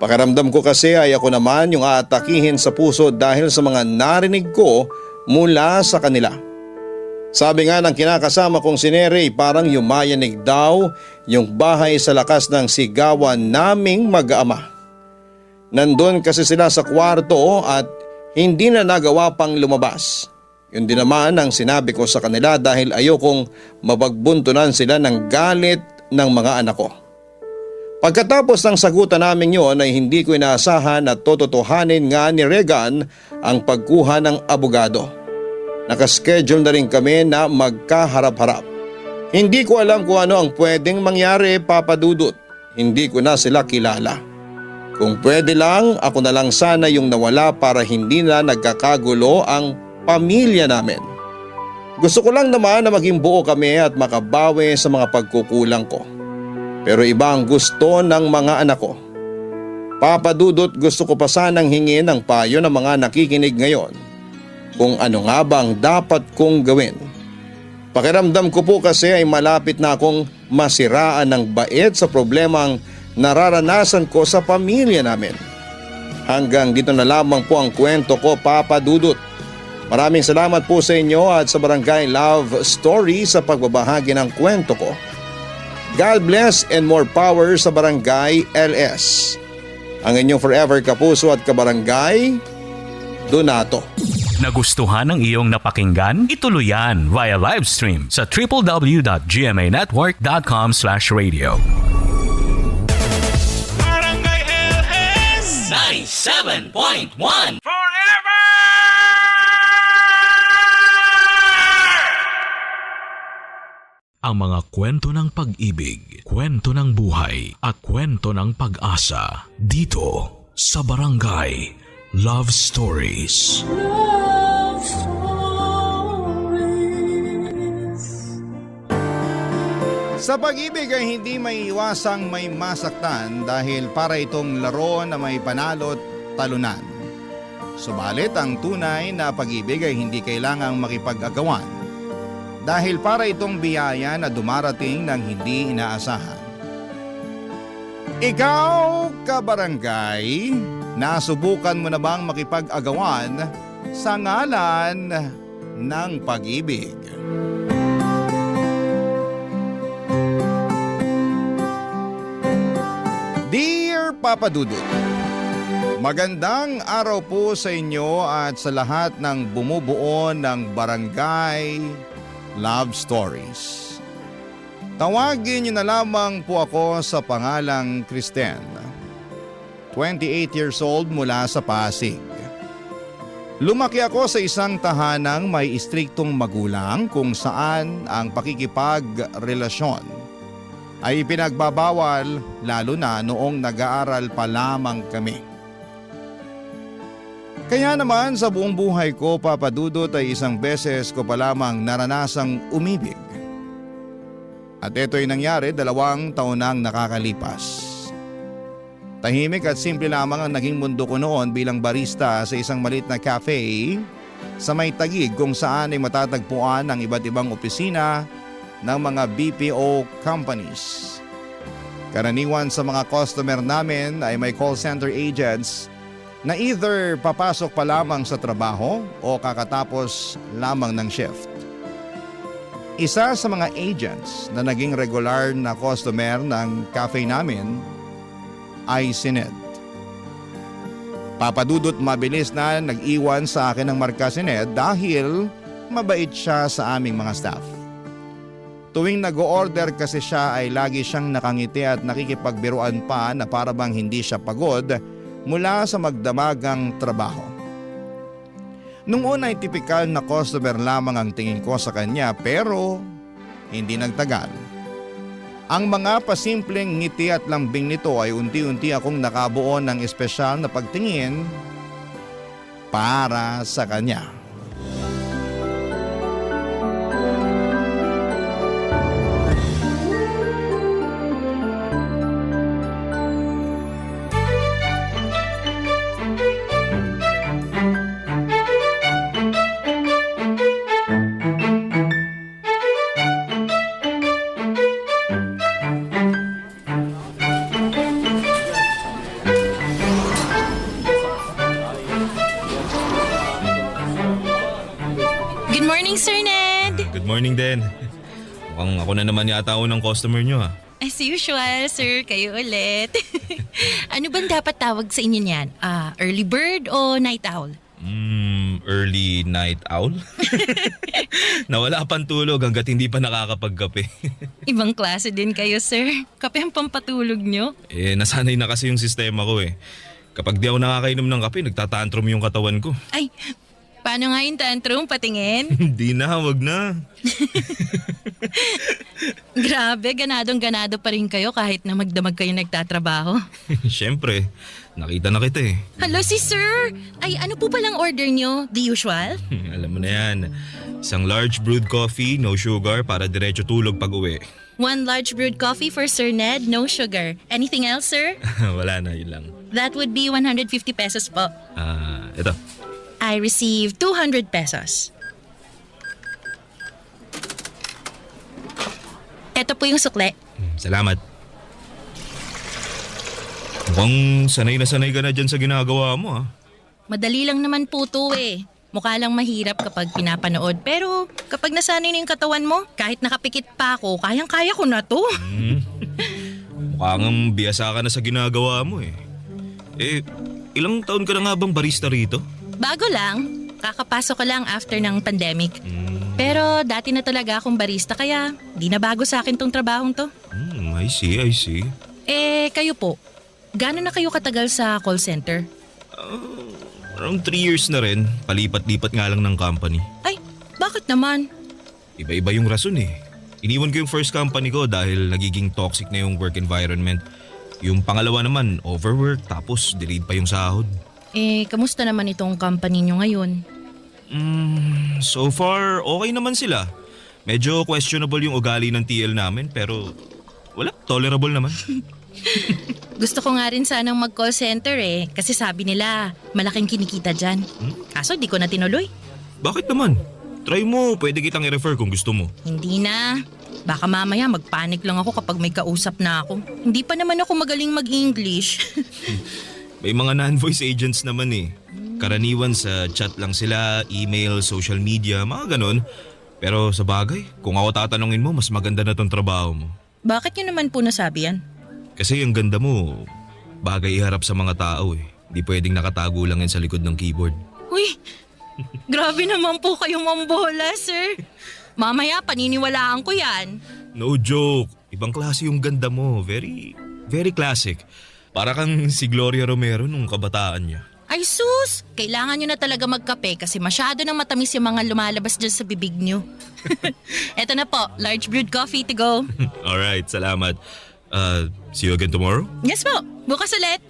C: Pakiramdam ko kasi ay ako naman yung aatakihin sa puso dahil sa mga narinig ko mula sa kanila. Sabi nga ng kinakasama kong si Neri, parang yumayanig daw yung bahay sa lakas ng sigawan naming mag-ama. Nandun kasi sila sa kwarto at hindi na nagawa pang lumabas. Yun din naman ang sinabi ko sa kanila dahil ayokong mapagbuntunan sila ng galit ng mga anak ko. Pagkatapos ng sagutan namin yon ay hindi ko inaasahan na tototohanin nga ni Regan ang pagkuha ng abogado. Nakaschedule na rin kami na magkaharap-harap. Hindi ko alam kung ano ang pwedeng mangyari, Papa Dudut. Hindi ko na sila kilala. Kung pwede lang, ako na lang sana yung nawala para hindi na nagkakagulo ang pamilya namin. Gusto ko lang naman na maging buo kami at makabawi sa mga pagkukulang ko. Pero iba ang gusto ng mga anak ko. Papa Dudut, gusto ko pa sanang hingin ang payo ng mga nakikinig ngayon kung ano nga bang dapat kong gawin. Pakiramdam ko po kasi ay malapit na akong masiraan ng bait sa problemang nararanasan ko sa pamilya namin. Hanggang dito na lamang po ang kwento ko, Papa Dudut. Maraming salamat po sa inyo at sa Barangay Love Story sa pagbabahagi ng kwento ko. God bless and more power sa Barangay LS. Ang inyong forever kapuso at kabarangay, Donato.
A: Nagustuhan ng iyong napakinggan? Ituloy yan via live stream sa www.gmanetwork.com/radio.
I: Barangay LS
A: 97.1
I: Forever!
A: Ang mga kwento ng pag-ibig, kwento ng buhay at kwento ng pag-asa dito sa Barangay Love Stories.
B: Love Stories.
C: Sa pag-ibig ay hindi may iwasang may masaktan dahil para itong laro na may panalo't talunan. Subalit ang tunay na pag-ibig ay hindi kailangang makipag-agawan dahil para itong biyaya na dumarating ng hindi inaasahan. Ikaw, kabarangay, nasubukan mo na bang makipag-agawan sa ngalan ng pag-ibig? Dear Papa Dudut, magandang araw po sa inyo at sa lahat ng bumubuo ng Barangay Love Stories. Tawagin niyo na lamang po ako sa pangalang Kristen. 28 years old mula sa Pasig. Lumaki ako sa isang tahanang may istriktong magulang kung saan ang pakikipagrelasyon ay pinagbabawal lalo na noong nag-aaral pa lamang kami. Kaya naman sa buong buhay ko, Papa Dudut, ay isang beses ko pa lamang naranasang umibig. At ito'y nangyari 2 taon nang nakakalipas. Tahimik at simple lamang ang naging mundo ko noon bilang barista sa isang maliit na cafe sa may Taguig kung saan ay matatagpuan ang iba't ibang opisina ng mga BPO companies. Karaniwan sa mga customer namin ay may call center agents na either papasok pa lamang sa trabaho o kakatapos lamang ng shift. Isa sa mga agents na naging regular na customer ng cafe namin ay si Ned. Papa Dudut, mabilis na nag-iwan sa akin ng marka si Ned dahil mabait siya sa aming mga staff. Tuwing nag-o-order kasi siya ay lagi siyang nakangiti at nakikipagbiruan pa na para bang hindi siya pagod mula sa magdamagang trabaho. Nung una ay tipikal na customer lamang ang tingin ko sa kanya pero hindi nagtagal. Ang mga pasimpleng ngiti at lambing nito ay unti-unti akong nakabuo ng espesyal na pagtingin para sa kanya.
J: Good morning, Sir Ned!
K: Good morning din. Mukhang ako na naman yata unang customer nyo ha.
J: As usual, sir, kayo ulit. Ano bang dapat tawag sa inyo niyan? Early bird o night owl?
K: Early night owl? Nawala pang tulog hanggat hindi pa nakakapagkape.
J: Ibang klase din kayo, sir. Kape ang pampatulog nyo.
K: Nasanay na kasi yung sistema ko eh. Kapag di ako nakakainom ng kape, nagtatantrum yung katawan ko.
J: Ay, paano nga yung tantrum? Patingin?
K: Hindi na, wag na.
J: Grabe, ganadong-ganado pa rin kayo kahit na magdamag kayo nagtatrabaho.
K: Siyempre, nakita na kita eh.
J: Hello, si sir! Ay, ano po palang order nyo? The usual?
K: Alam mo na yan. Isang large brewed coffee, no sugar, para diretso tulog pag uwi.
J: 1 large brewed coffee for Sir Ned, no sugar. Anything else, sir?
K: Wala na, yun lang.
J: That would be 150 pesos po.
K: Ito.
J: I received 200 pesos. Ito po yung sukle.
K: Salamat. Mukhang sanay ka na dyan sa ginagawa mo
J: Madali lang naman po to eh. Mukha lang mahirap kapag pinapanood. Pero kapag nasanay na yung katawan mo, kahit nakapikit pa ako, kayang-kaya ko na to.
K: Mukhang biyasa ka na sa ginagawa mo eh. Ilang taon ka na nga bang barista rito?
J: Bago lang. Kakapasok ko lang after ng pandemic. Pero dati na talaga akong barista kaya di na bago sa akin tong trabahong to.
K: I see.
J: Kayo po, gaano na kayo katagal sa call center?
K: Around 3 years na rin. Palipat-lipat nga lang ng company.
J: Ay, bakit naman?
K: Iba-iba yung rason eh. Iniwan ko yung first company ko dahil nagiging toxic na yung work environment. Yung pangalawa naman, overwork, tapos delayed pa yung sahod.
J: Kamusta naman itong company nyo ngayon?
K: So far, okay naman sila. Medyo questionable yung ugali ng TL namin pero wala, tolerable naman.
J: Gusto ko nga rin sanang mag-call center kasi sabi nila malaking kinikita dyan. Kaso di ko na tinuloy.
K: Bakit naman? Try mo, pwede kitang i-refer kung gusto mo.
J: Hindi na. Baka mamaya magpanik lang ako kapag may kausap na ako. Hindi pa naman ako magaling mag-English.
K: May mga non-voice agents naman eh. Karaniwan sa chat lang sila, email, social media, mga ganon. Pero sa bagay, kung ako tatanungin mo, mas maganda na tong trabaho mo.
J: Bakit yun naman po nasabi yan?
K: Kasi ang ganda mo, bagay iharap sa mga tao eh. Hindi pwedeng nakatago lang yan sa likod ng keyboard.
J: Uy, grabe naman po kayo mambola, sir. Mamaya paniniwalaan ko yan.
K: No joke. Ibang klase yung ganda mo. Very, very classic. Para kang si Gloria Romero nung kabataan niya.
J: Ay sus, kailangan nyo na talaga magkape kasi masyado nang matamis yung mga lumalabas dyan sa bibig nyo. Eto na po, large brewed coffee to go.
K: Alright, salamat. See you again tomorrow?
J: Yes po, bukas ulit.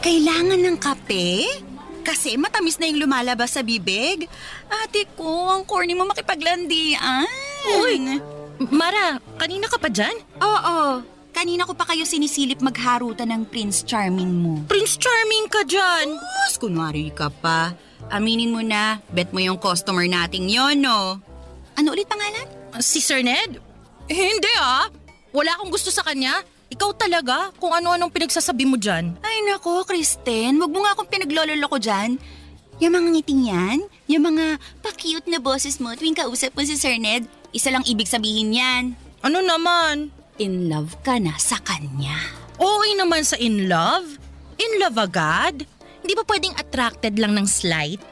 L: Kailangan ng kape? Kasi matamis na yung lumalabas sa bibig. Ate ko, ang corny mo makipaglandian.
J: Uy, Mara, kanina ka pa dyan?
L: Oo, kanina ko pa kayo sinisilip magharutan ng Prince Charming mo.
J: Prince Charming ka dyan.
L: Mas, kunwari ka pa. Aminin mo na, bet mo yung customer nating yon, no? Ano ulit pangalan?
J: Si Sir Ned? Hindi wala akong gusto sa kanya. Ikaw talaga, kung ano-anong pinagsasabi mo dyan.
L: Ay nako, Kristen, wag mo nga akong pinaglololo ko dyan. Yung mga ngiting yan, yung mga pa-cute na boses mo tuwing kausap mo si Sir Ned, isa lang ibig sabihin yan.
J: Ano naman?
L: In love ka na sa kanya.
J: Okay naman sa in love? In love agad? Hindi ba pwedeng attracted lang ng slight?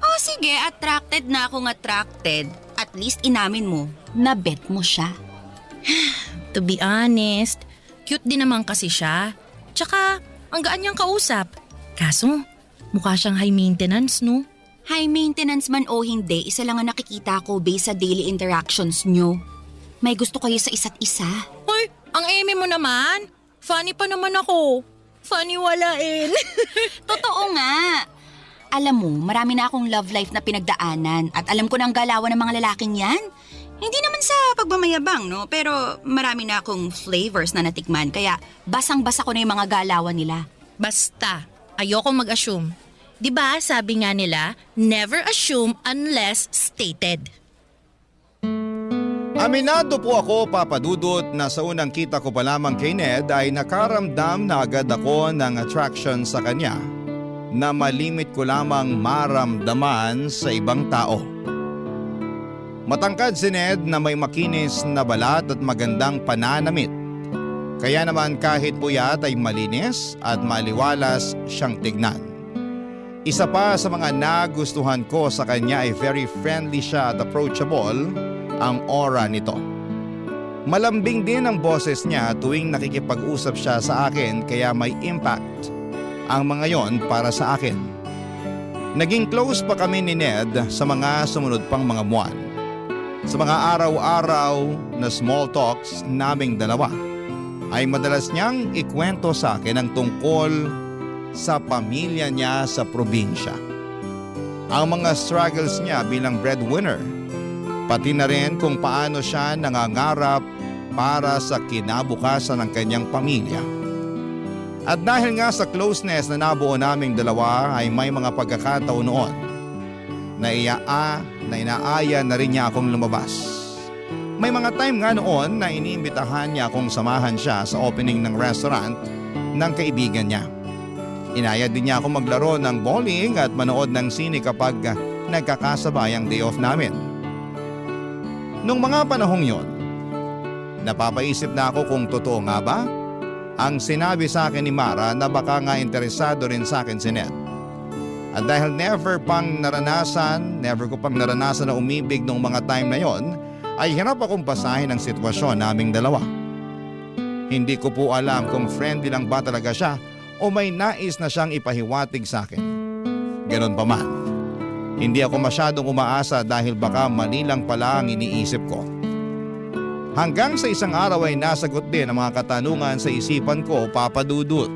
L: Oh sige, attracted na akong attracted. At least inamin mo, na bet mo siya.
J: To be honest, cute din naman kasi siya. Tsaka, ang gaan niyang kausap. Kaso, mukha siyang high maintenance, no?
L: High maintenance man o hindi, isa lang ang nakikita ko based sa daily interactions nyo. May gusto kayo sa isa't isa.
J: Ay, ang eme mo naman. Funny pa naman ako. Funny walain.
L: Totoo nga. Alam mo, marami na akong love life na pinagdaanan at alam ko na ang galawan ng mga lalaking yan. Hindi naman sa pagmamayabang, no? Pero marami na akong flavors na natikman kaya basang-basa ko na yung mga galawan nila.
J: Basta, ayoko mag-assume. 'Di ba sabi nga nila, never assume unless stated.
C: Aminado po ako, Papa Dudut, na sa unang kita ko pa lamang kay Ned ay nakaramdam na agad ako ng attraction sa kanya. na malimit ko lamang maramdaman sa ibang tao. Matangkad si Ned na may makinis na balat at magandang pananamit. Kaya naman kahit puyat ay malinis at maliwalas siyang tignan. Isa pa sa mga nagustuhan ko sa kanya ay very friendly siya at approachable ang aura nito. Malambing din ang boses niya tuwing nakikipag-usap siya sa akin kaya may impact ang mga yon para sa akin. Naging close pa kami ni Ned sa mga sumunod pang mga buwan. Sa mga araw-araw na small talks naming dalawa ay madalas niyang ikwento sa akin ang tungkol sa pamilya niya sa probinsya. Ang mga struggles niya bilang breadwinner, pati na rin kung paano siya nangangarap para sa kinabukasan ng kanyang pamilya. At dahil nga sa closeness na nabuo naming dalawa ay may mga pagkakataon noon na inaaya na rin niya akong lumabas. May mga time nga noon na iniimbitahan niya akong samahan siya sa opening ng restaurant ng kaibigan niya. Inaya din niya akong maglaro ng bowling at manood ng sine kapag nagkakasabay ang day off namin. Nung mga panahong yon, napapaisip na ako kung totoo nga ba ang sinabi sa akin ni Mara na baka nga interesado rin sa akin si Ned. At dahil never ko pang naranasan na umibig nung mga time na yon, ay hirap akong basahin ang sitwasyon naming dalawa. Hindi ko po alam kung friendly lang ba talaga siya o may nais na siyang ipahiwatig sa akin. Ganon pa man, hindi ako masyadong umaasa dahil baka mali lang pala ang iniisip ko. Hanggang sa isang araw ay nasagot din ang mga katanungan sa isipan ko, Papa Dudut.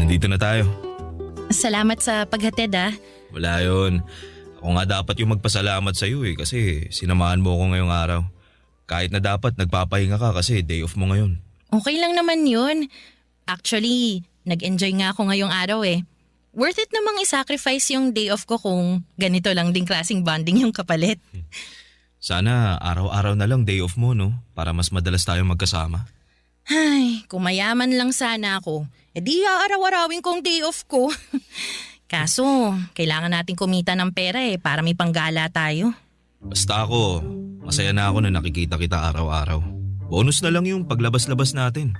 K: Nandito na tayo.
J: Salamat sa paghatid
K: Wala yun. Ako nga dapat yung magpasalamat sa'yo kasi sinamahan mo ako ngayong araw. Kahit na dapat nagpapahinga ka kasi day off mo ngayon.
J: Okay lang naman yun. Actually, nag-enjoy nga ako ngayong araw Worth it namang isacrifice yung day off ko kung ganito lang din klaseng bonding yung kapalit.
K: Sana araw-araw na lang day off mo, no? Para mas madalas tayong magkasama.
J: Ay, kung mayaman lang sana ako, di aaraw-arawin kong day off ko. Kaso, kailangan natin kumita ng pera para may panggala tayo.
K: Basta ako, masaya na ako na nakikita kita araw-araw. Bonus na lang yung paglabas-labas natin.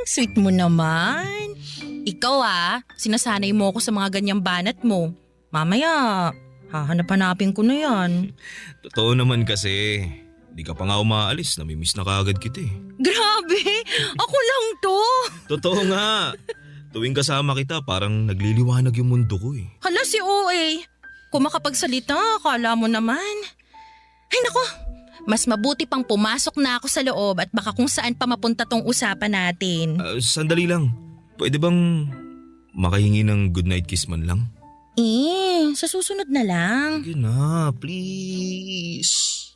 J: Sweet mo naman. Ikaw sinasanay mo ako sa mga ganyang banat mo. Mamaya, hahanap-hanapin ko na yan.
K: Totoo naman kasi, di ka pa nga umaalis, namimiss na kaagad kita
J: Grabe! Ako lang to!
K: Totoo nga! Tuwing kasama kita, parang nagliliwanag yung mundo ko
J: Hala si OA. Kung makapagsalita, akala mo naman. Ay nako, mas mabuti pang pumasok na ako sa loob at baka kung saan pa mapunta tong usapan natin.
K: Sandali lang. Pwede bang makahingi ng goodnight kiss man lang?
J: Sa susunod na lang.
K: Sige na, please.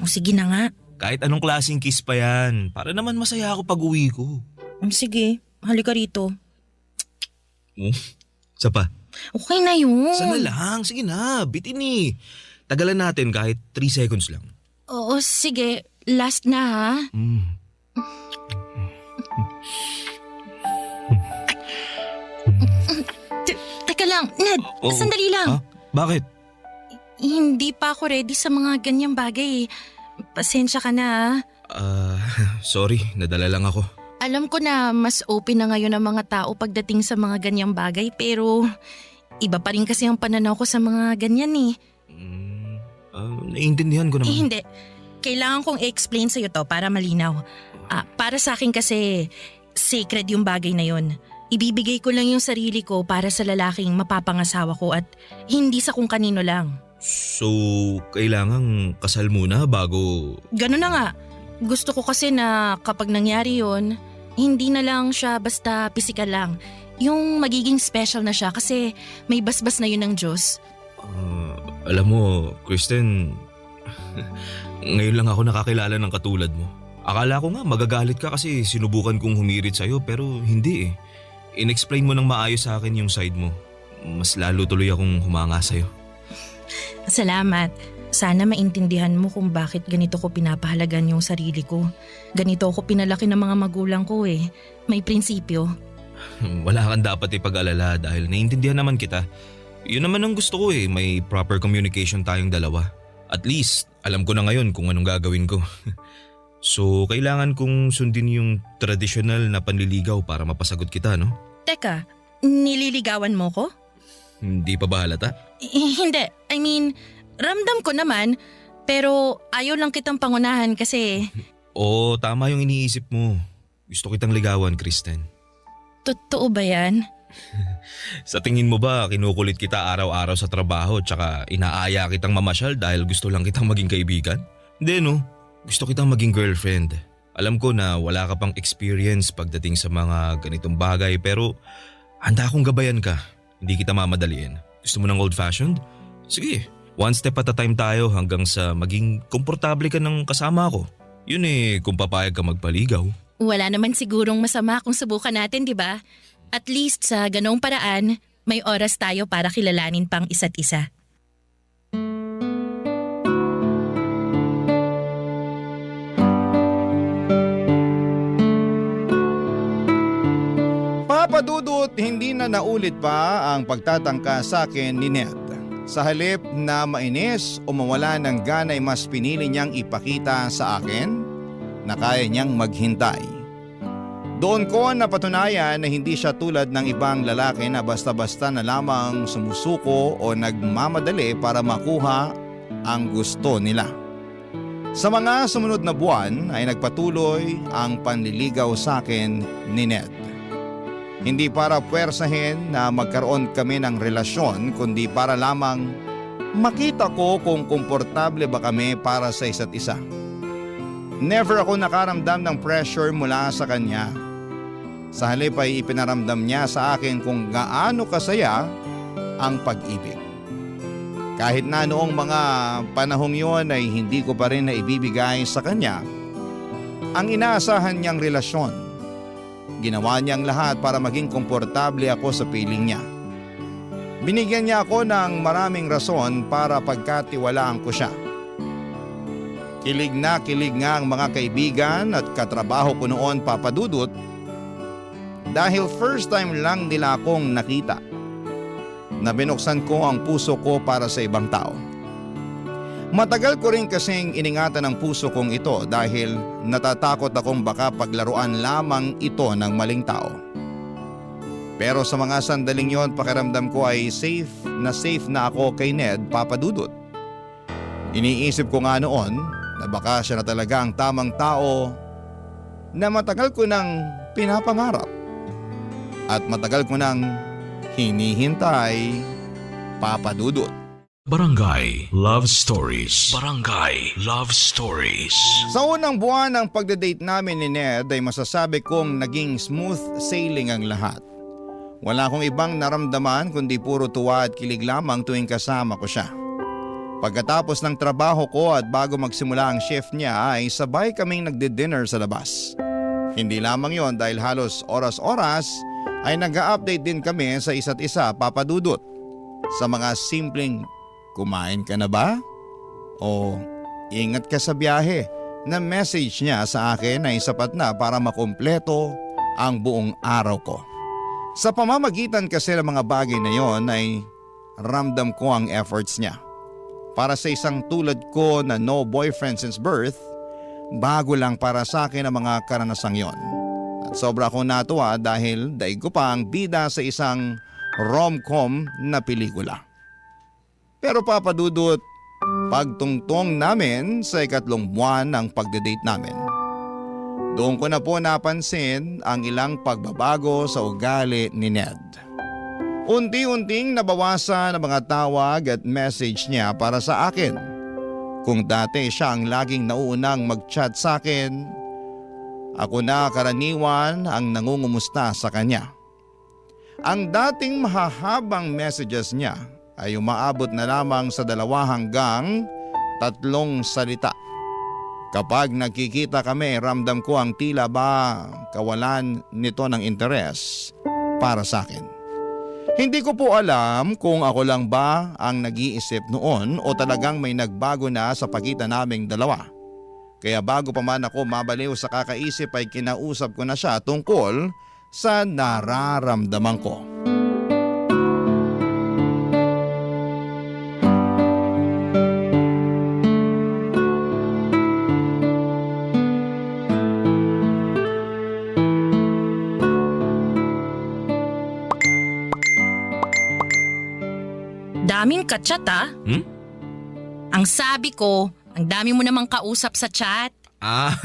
J: O sige na nga.
K: Kahit anong klaseng kiss pa yan. Para naman masaya ako pag uwi ko.
J: Sige, halika rito.
K: Isa pa.
J: Okay na yun.
K: Sana lang, sige na, bitin Tagalan natin kahit 3 seconds lang.
J: Oo, sige. Last na Teka lang, Ned, sandali lang.
K: Bakit?
J: Hindi pa ako ready sa mga ganyang bagay. Pasensya ka na.
K: Sorry, nadala lang ako.
J: Alam ko na mas open na ngayon ang mga tao pagdating sa mga ganyang bagay pero iba pa rin kasi ang pananaw ko sa mga ganyan
K: Naiintindihan ko naman.
J: Hindi. Kailangan kong i-explain sa'yo to para malinaw. Para sa akin kasi sacred yung bagay na yon. Ibibigay ko lang yung sarili ko para sa lalaking mapapangasawa ko at hindi sa kung kanino lang.
K: So, kailangang kasal muna bago...
J: Ganun na nga. Gusto ko kasi na kapag nangyari yon, Hindi na lang siya basta pisikal lang. Yung magiging special na siya kasi may basbas na yun ng Diyos.
K: Alam mo, Kristen, ngayon lang ako nakakilala ng katulad mo. Akala ko nga magagalit ka kasi sinubukan kong humirit sa'yo pero hindi eh. In-explain mo ng maayos sa akin yung side mo. Mas lalo tuloy akong humanga sa'yo.
J: Salamat. Sana maintindihan mo kung bakit ganito ko pinapahalagan yung sarili ko. Ganito ako pinalaki ng mga magulang ko eh. May prinsipyo.
K: Wala kang dapat ipag-alala dahil naiintindihan naman kita. Yun naman ang gusto ko eh, may proper communication tayong dalawa. At least, alam ko na ngayon kung anong gagawin ko. So, kailangan kong sundin yung traditional na panliligaw para mapasagot kita, no?
J: Teka, nililigawan mo ko?
K: Hindi pa ba halata?
J: Hindi. I mean, ramdam ko naman. Pero ayaw lang kitang pangunahan kasi…
K: Oo, tama yung iniisip mo. Gusto kitang ligawan, Kristen.
J: Totoo ba yan?
K: Sa tingin mo ba kinukulit kita araw-araw sa trabaho tsaka inaaya kitang mamasyal dahil gusto lang kitang maging kaibigan? Hindi no, gusto kitang maging girlfriend. Alam ko na wala ka pang experience pagdating sa mga ganitong bagay pero handa akong gabayan ka. Hindi kita mamadaliin. Gusto mo ng old-fashioned? Sige, one step at a time tayo hanggang sa maging komportable ka ng kasama ko. Yun eh kung papayag ka magpaligaw.
J: Wala naman sigurong masama kung subukan natin, di ba? At least sa ganong paraan, may oras tayo para kilalanin pang isa't isa.
C: Papadudot, hindi na naulit pa ang pagtatangka sa akin ni Ned. Sa halip na mainis o mawala ng gana ay mas pinili niyang ipakita sa akin na kaya niyang maghintay. Doon ko napatunayan na hindi siya tulad ng ibang lalaki na basta-basta na lamang sumusuko o nagmamadali para makuha ang gusto nila. Sa mga sumunod na buwan ay nagpatuloy ang panliligaw sa akin ni Ned. Hindi para puwersahin na magkaroon kami ng relasyon kundi para lamang makita ko kung komportable ba kami para sa isa't isa. Never ako nakaramdam ng pressure mula sa kanya. Sa halip ay ipinaramdam niya sa akin kung gaano kasaya ang pag-ibig. Kahit na noong mga panahong yon ay hindi ko pa rin naibibigay sa kanya ang inaasahan niyang relasyon. Ginawa niyang lahat para maging komportable ako sa piling niya. Binigyan niya ako ng maraming rason para pagkatiwalaan ko siya. Kilig nga ang mga kaibigan at katrabaho ko noon, Papadudot, dahil first time lang nila akong nakita na binuksan ko ang puso ko para sa ibang tao. Matagal ko rin kasing iningatan ang puso kong ito dahil natatakot akong baka paglaruan lamang ito ng maling tao. Pero sa mga sandaling yon, pakiramdam ko ay safe na ako kay Ned, Papadudot. Iniisip ko nga noon na baka siya na talaga ang tamang tao na matagal ko nang pinapangarap at matagal ko nang hinihintay, Papadudot.
A: Barangay Love Stories. Barangay Love Stories.
C: Sa unang buwan ng pagdadate namin ni Ned ay masasabi kong naging smooth sailing ang lahat. Wala akong ibang naramdaman kundi puro tuwa at kilig lamang tuwing kasama ko siya. Pagkatapos ng trabaho ko at bago magsimula ang shift niya ay sabay kaming nagdi-dinner sa labas. Hindi lamang yon dahil halos oras-oras ay nag-a-update din kami sa isa't isa, Papadudot. Sa mga simpleng kumain ka na ba? O ingat ka sa biyahe na message niya sa akin ay sapat na para makumpleto ang buong araw ko. Sa pamamagitan kasi ng mga bagay na yon ay ramdam ko ang efforts niya. Para sa isang tulad ko na no boyfriend since birth, bago lang para sa akin ang mga karanasang yon. At sobra akong natuwa dahil daig ko pa ang bida sa isang rom-com na pelikula. Pero Papadudot, pagtungtong namin sa 3 buwan ng pagdadate namin, doon ko na po napansin ang ilang pagbabago sa ugali ni Ned. Unti-unting nabawasan ang mga tawag at message niya para sa akin. Kung dati siya ang laging nauunang mag-chat sa akin, Ako na karaniwan ang nangungumusta sa kanya. Ang dating mahahabang messages niya ay umaabot na lamang sa 2 hanggang 3 salita. Kapag nakikita kami, ramdam ko ang tila ba kawalan nito ng interes para sa akin. Hindi ko po alam kung ako lang ba ang nag-iisip noon o talagang may nagbago na sa pagitan naming dalawa. Kaya bago pa man ako mabaliw sa kakaisip ay kinausap ko na siya tungkol sa nararamdaman ko.
J: Daming ka-chat ah. Ang sabi ko, ang dami mo namang kausap sa chat.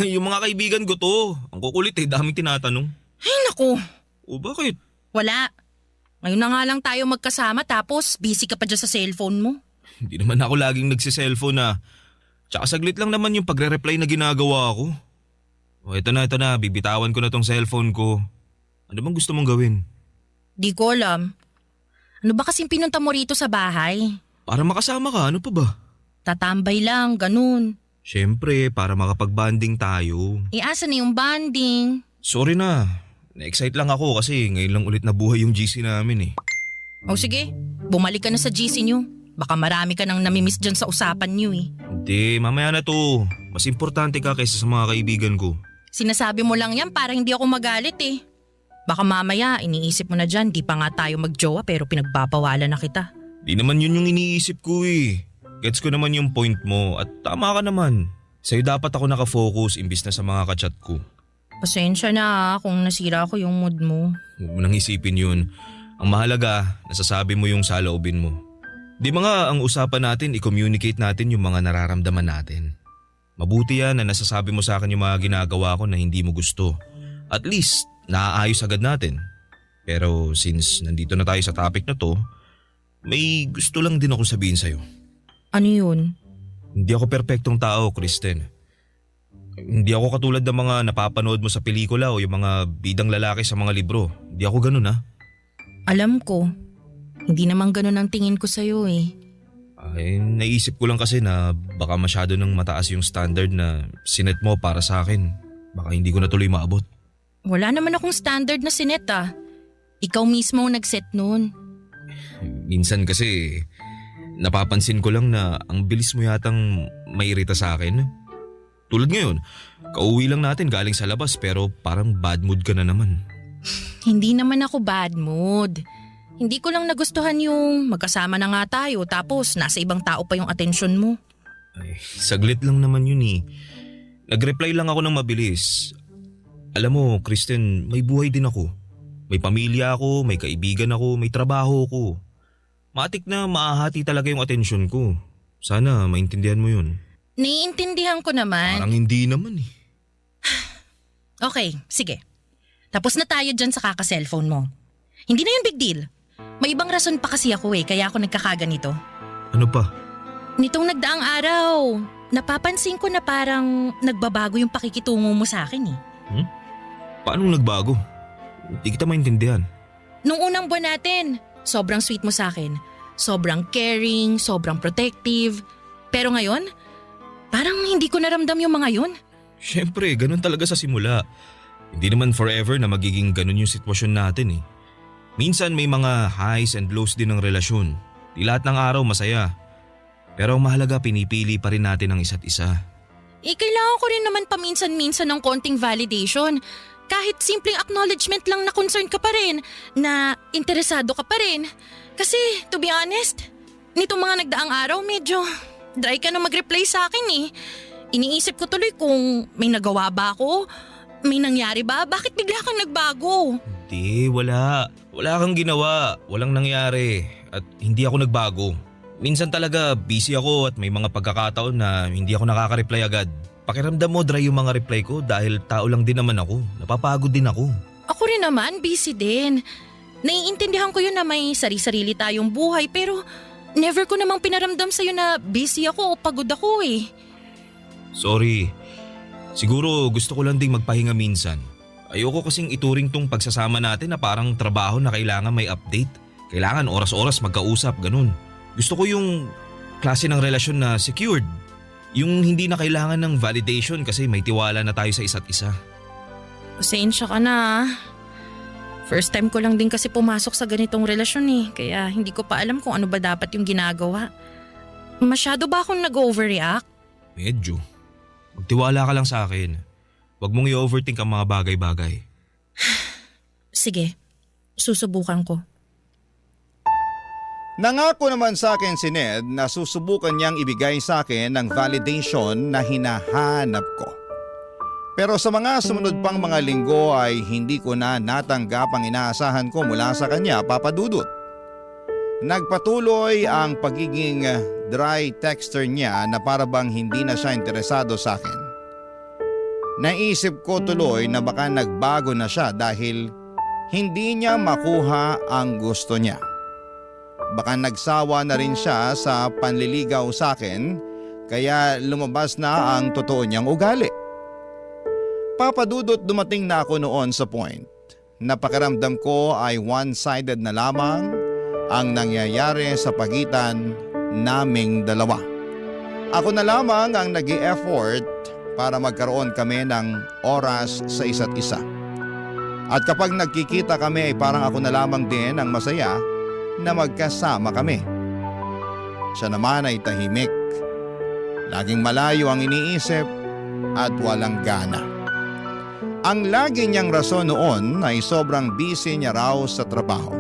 K: Yung mga kaibigan ko to. Ang kukulit daming tinatanong.
J: Ay naku,
K: O bakit?
J: wala. Ngayon na nga lang tayo magkasama tapos busy ka pa dyan sa cellphone mo.
K: Hindi naman ako laging nagsiselfone na. Tsaka saglit lang naman yung pagre-reply na ginagawa ko. O ito na, bibitawan ko na tong cellphone ko. Ano bang gusto mong gawin?
J: Di ko alam. Ano ba kasing pinunta mo rito sa bahay?
K: Para makasama ka, ano pa ba?
J: Tatambay lang, ganun.
K: Siyempre, para makapag-banding tayo.
J: Asa na yung banding?
K: Sorry na, na-excite lang ako kasi ngayon lang ulit nabuhay yung GC namin eh.
J: O sige, bumalik ka na sa GC nyo. Baka marami ka nang namimiss dyan sa usapan nyo eh.
K: Hindi, mamaya na to. Mas importante ka kaysa sa mga kaibigan ko.
J: Sinasabi mo lang yan para hindi ako magalit eh. Baka mamaya iniisip mo na dyan, di pa nga tayo magjowa pero pinagpapawalan na kita.
K: Di naman yun yung iniisip ko eh. Gets ko naman yung point mo at tama ka naman. Sa'yo dapat ako nakafocus imbis na sa mga kachat ko.
J: Pasensya na kung nasira ko yung mood mo.
K: Huwag mo nang isipin yun. Ang mahalaga, nasasabi mo yung saloobin mo. Di ba nga ang usapan natin, i-communicate natin yung mga nararamdaman natin. Mabuti yan na nasasabi mo sa akin yung mga ginagawa ko na hindi mo gusto. At least, naaayos agad natin. Pero since nandito na tayo sa topic na to, may gusto lang din akong sabihin sa'yo.
J: Ano yun?
K: Hindi ako perpektong tao, Kristen. Hindi ako katulad ng mga napapanood mo sa pelikula o yung mga bidang lalaki sa mga libro. Hindi ako ganun ha.
J: Alam ko. Hindi naman ganun ang tingin ko sa'yo eh.
K: Ay, naisip ko lang kasi na baka masyado nang mataas yung standard na sinet mo para sa akin. Baka hindi ko na tuloy maabot.
J: Wala naman akong standard na sinet ah. Ikaw mismo ang nag-set nun.
K: Minsan kasi napapansin ko lang na ang bilis mo yatang mairita sa akin. Tulad ngayon, kauwi lang natin galing sa labas pero parang bad mood ka na naman.
J: Hindi naman ako bad mood. Hindi ko lang nagustuhan yung magkasama na nga tayo tapos nasa ibang tao pa yung atensyon mo.
K: Ay, saglit lang naman yun eh. Nag-reply lang ako ng mabilis. Alam mo, Kristen, may buhay din ako. May pamilya ako, may kaibigan ako, may trabaho ako. Matik na maahati talaga yung atensyon ko. Sana maintindihan mo yun.
J: Naiintindihan ko naman.
K: Parang hindi naman eh.
J: Okay, sige. Tapos na tayo dyan sa kaka-cellphone mo. Hindi na yun big deal. May ibang rason pa kasi ako eh, kaya ako nagkakaganito.
K: Ano pa?
J: Nitong nagdaang araw, napapansin ko na parang nagbabago yung pakikitungo mo sa akin eh.
K: Paano nagbago? Hindi kita maintindihan.
J: Nung unang buwan natin, sobrang sweet mo sa akin. Sobrang caring, sobrang protective. Pero ngayon, parang hindi ko naramdam yung mga yun.
K: Siyempre, ganun talaga sa simula. Hindi naman forever na magiging ganun yung sitwasyon natin eh. Minsan may mga highs and lows din ng relasyon. Di lahat ng araw masaya. Pero ang mahalaga pinipili pa rin natin ang isa't isa.
J: Kailangan ko rin naman paminsan-minsan ng konting validation. Kahit simpleng acknowledgement lang na concerned ka pa rin, na interesado ka pa rin. Kasi, to be honest, nitong mga nagdaang araw medyo dry ka na mag-reply sa akin eh. Iniisip ko tuloy kung may nagawa ba ako, may nangyari ba, bakit bigla kang nagbago?
K: Hindi, wala. Wala kang ginawa, walang nangyari at hindi ako nagbago. Minsan talaga busy ako at may mga pagkakataon na hindi ako nakaka-reply agad. Pakiramdam mo dry yung mga reply ko dahil tao lang din naman ako. Napapagod din ako.
J: Ako rin naman, busy din. Naiintindihan ko yun na may sarili-sarili tayong buhay pero never ko namang pinaramdam sa'yo na busy ako o pagod ako eh.
K: Sorry. Siguro gusto ko lang ding magpahinga minsan. Ayoko kasing ituring tong pagsasama natin na parang trabaho na kailangan may update. Kailangan oras-oras magkausap, ganun. Gusto ko yung klase ng relasyon na secured. Yung hindi na kailangan ng validation kasi may tiwala na tayo sa isa't isa.
J: Pasensya ka na. First time ko lang din kasi pumasok sa ganitong relasyon eh. Kaya hindi ko pa alam kung ano ba dapat yung ginagawa. Masyado ba akong nag-overreact?
K: Medyo. Magtiwala ka lang sa akin. Huwag mong i-overthink ang mga bagay-bagay.
J: Sige, susubukan ko.
C: Nangako naman sa akin si Ned na susubukan niyang ibigay sa akin ng validation na hinahanap ko. Pero sa mga sumunod pang mga linggo ay hindi ko na natanggap ang inaasahan ko mula sa kanya, Papa Dudut. Nagpatuloy ang pagiging dry texter niya na para bang hindi na siya interesado sa akin. Naisip ko tuloy na baka nagbago na siya dahil hindi niya makuha ang gusto niya. Baka nagsawa na rin siya sa panliligaw sa akin kaya lumabas na ang totoo niyang ugali. Papa Dudut, dumating na ako noon sa point na pakiramdam ko ay one-sided na lamang ang nangyayari sa pagitan naming dalawa. Ako na lamang ang nag-i-effort para magkaroon kami ng oras sa isa't isa. At kapag nagkikita kami ay parang ako na lamang din ang masaya na magkasama kami. Siya naman ay tahimik. Laging malayo ang iniisip at walang gana. Ang lagi niyang rason noon ay sobrang busy niya raw sa trabaho.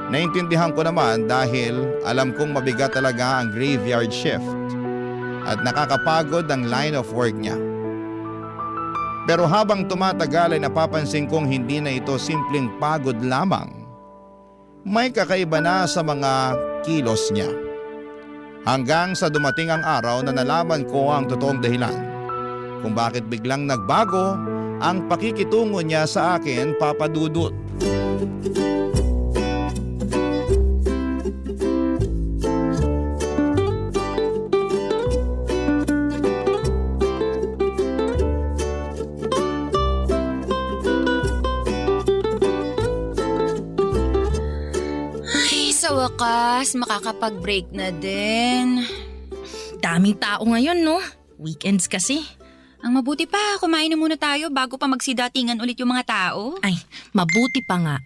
C: Naintindihan ko naman dahil alam kong mabigat talaga ang graveyard shift at nakakapagod ang line of work niya. Pero habang tumatagal ay napapansin kong hindi na ito simpleng pagod lamang. May kakaiba na sa mga kilos niya. Hanggang sa dumating ang araw na nalaman ko ang totoong dahilan kung bakit biglang nagbago ang pakikitungo niya sa akin, Papa Dudut.
L: Sa wakas, makakapag-break na din.
J: Daming tao ngayon, no? Weekends kasi.
L: Ang mabuti pa, kumain na muna tayo bago pa magsidatingan ulit yung mga tao.
J: Ay, mabuti pa nga.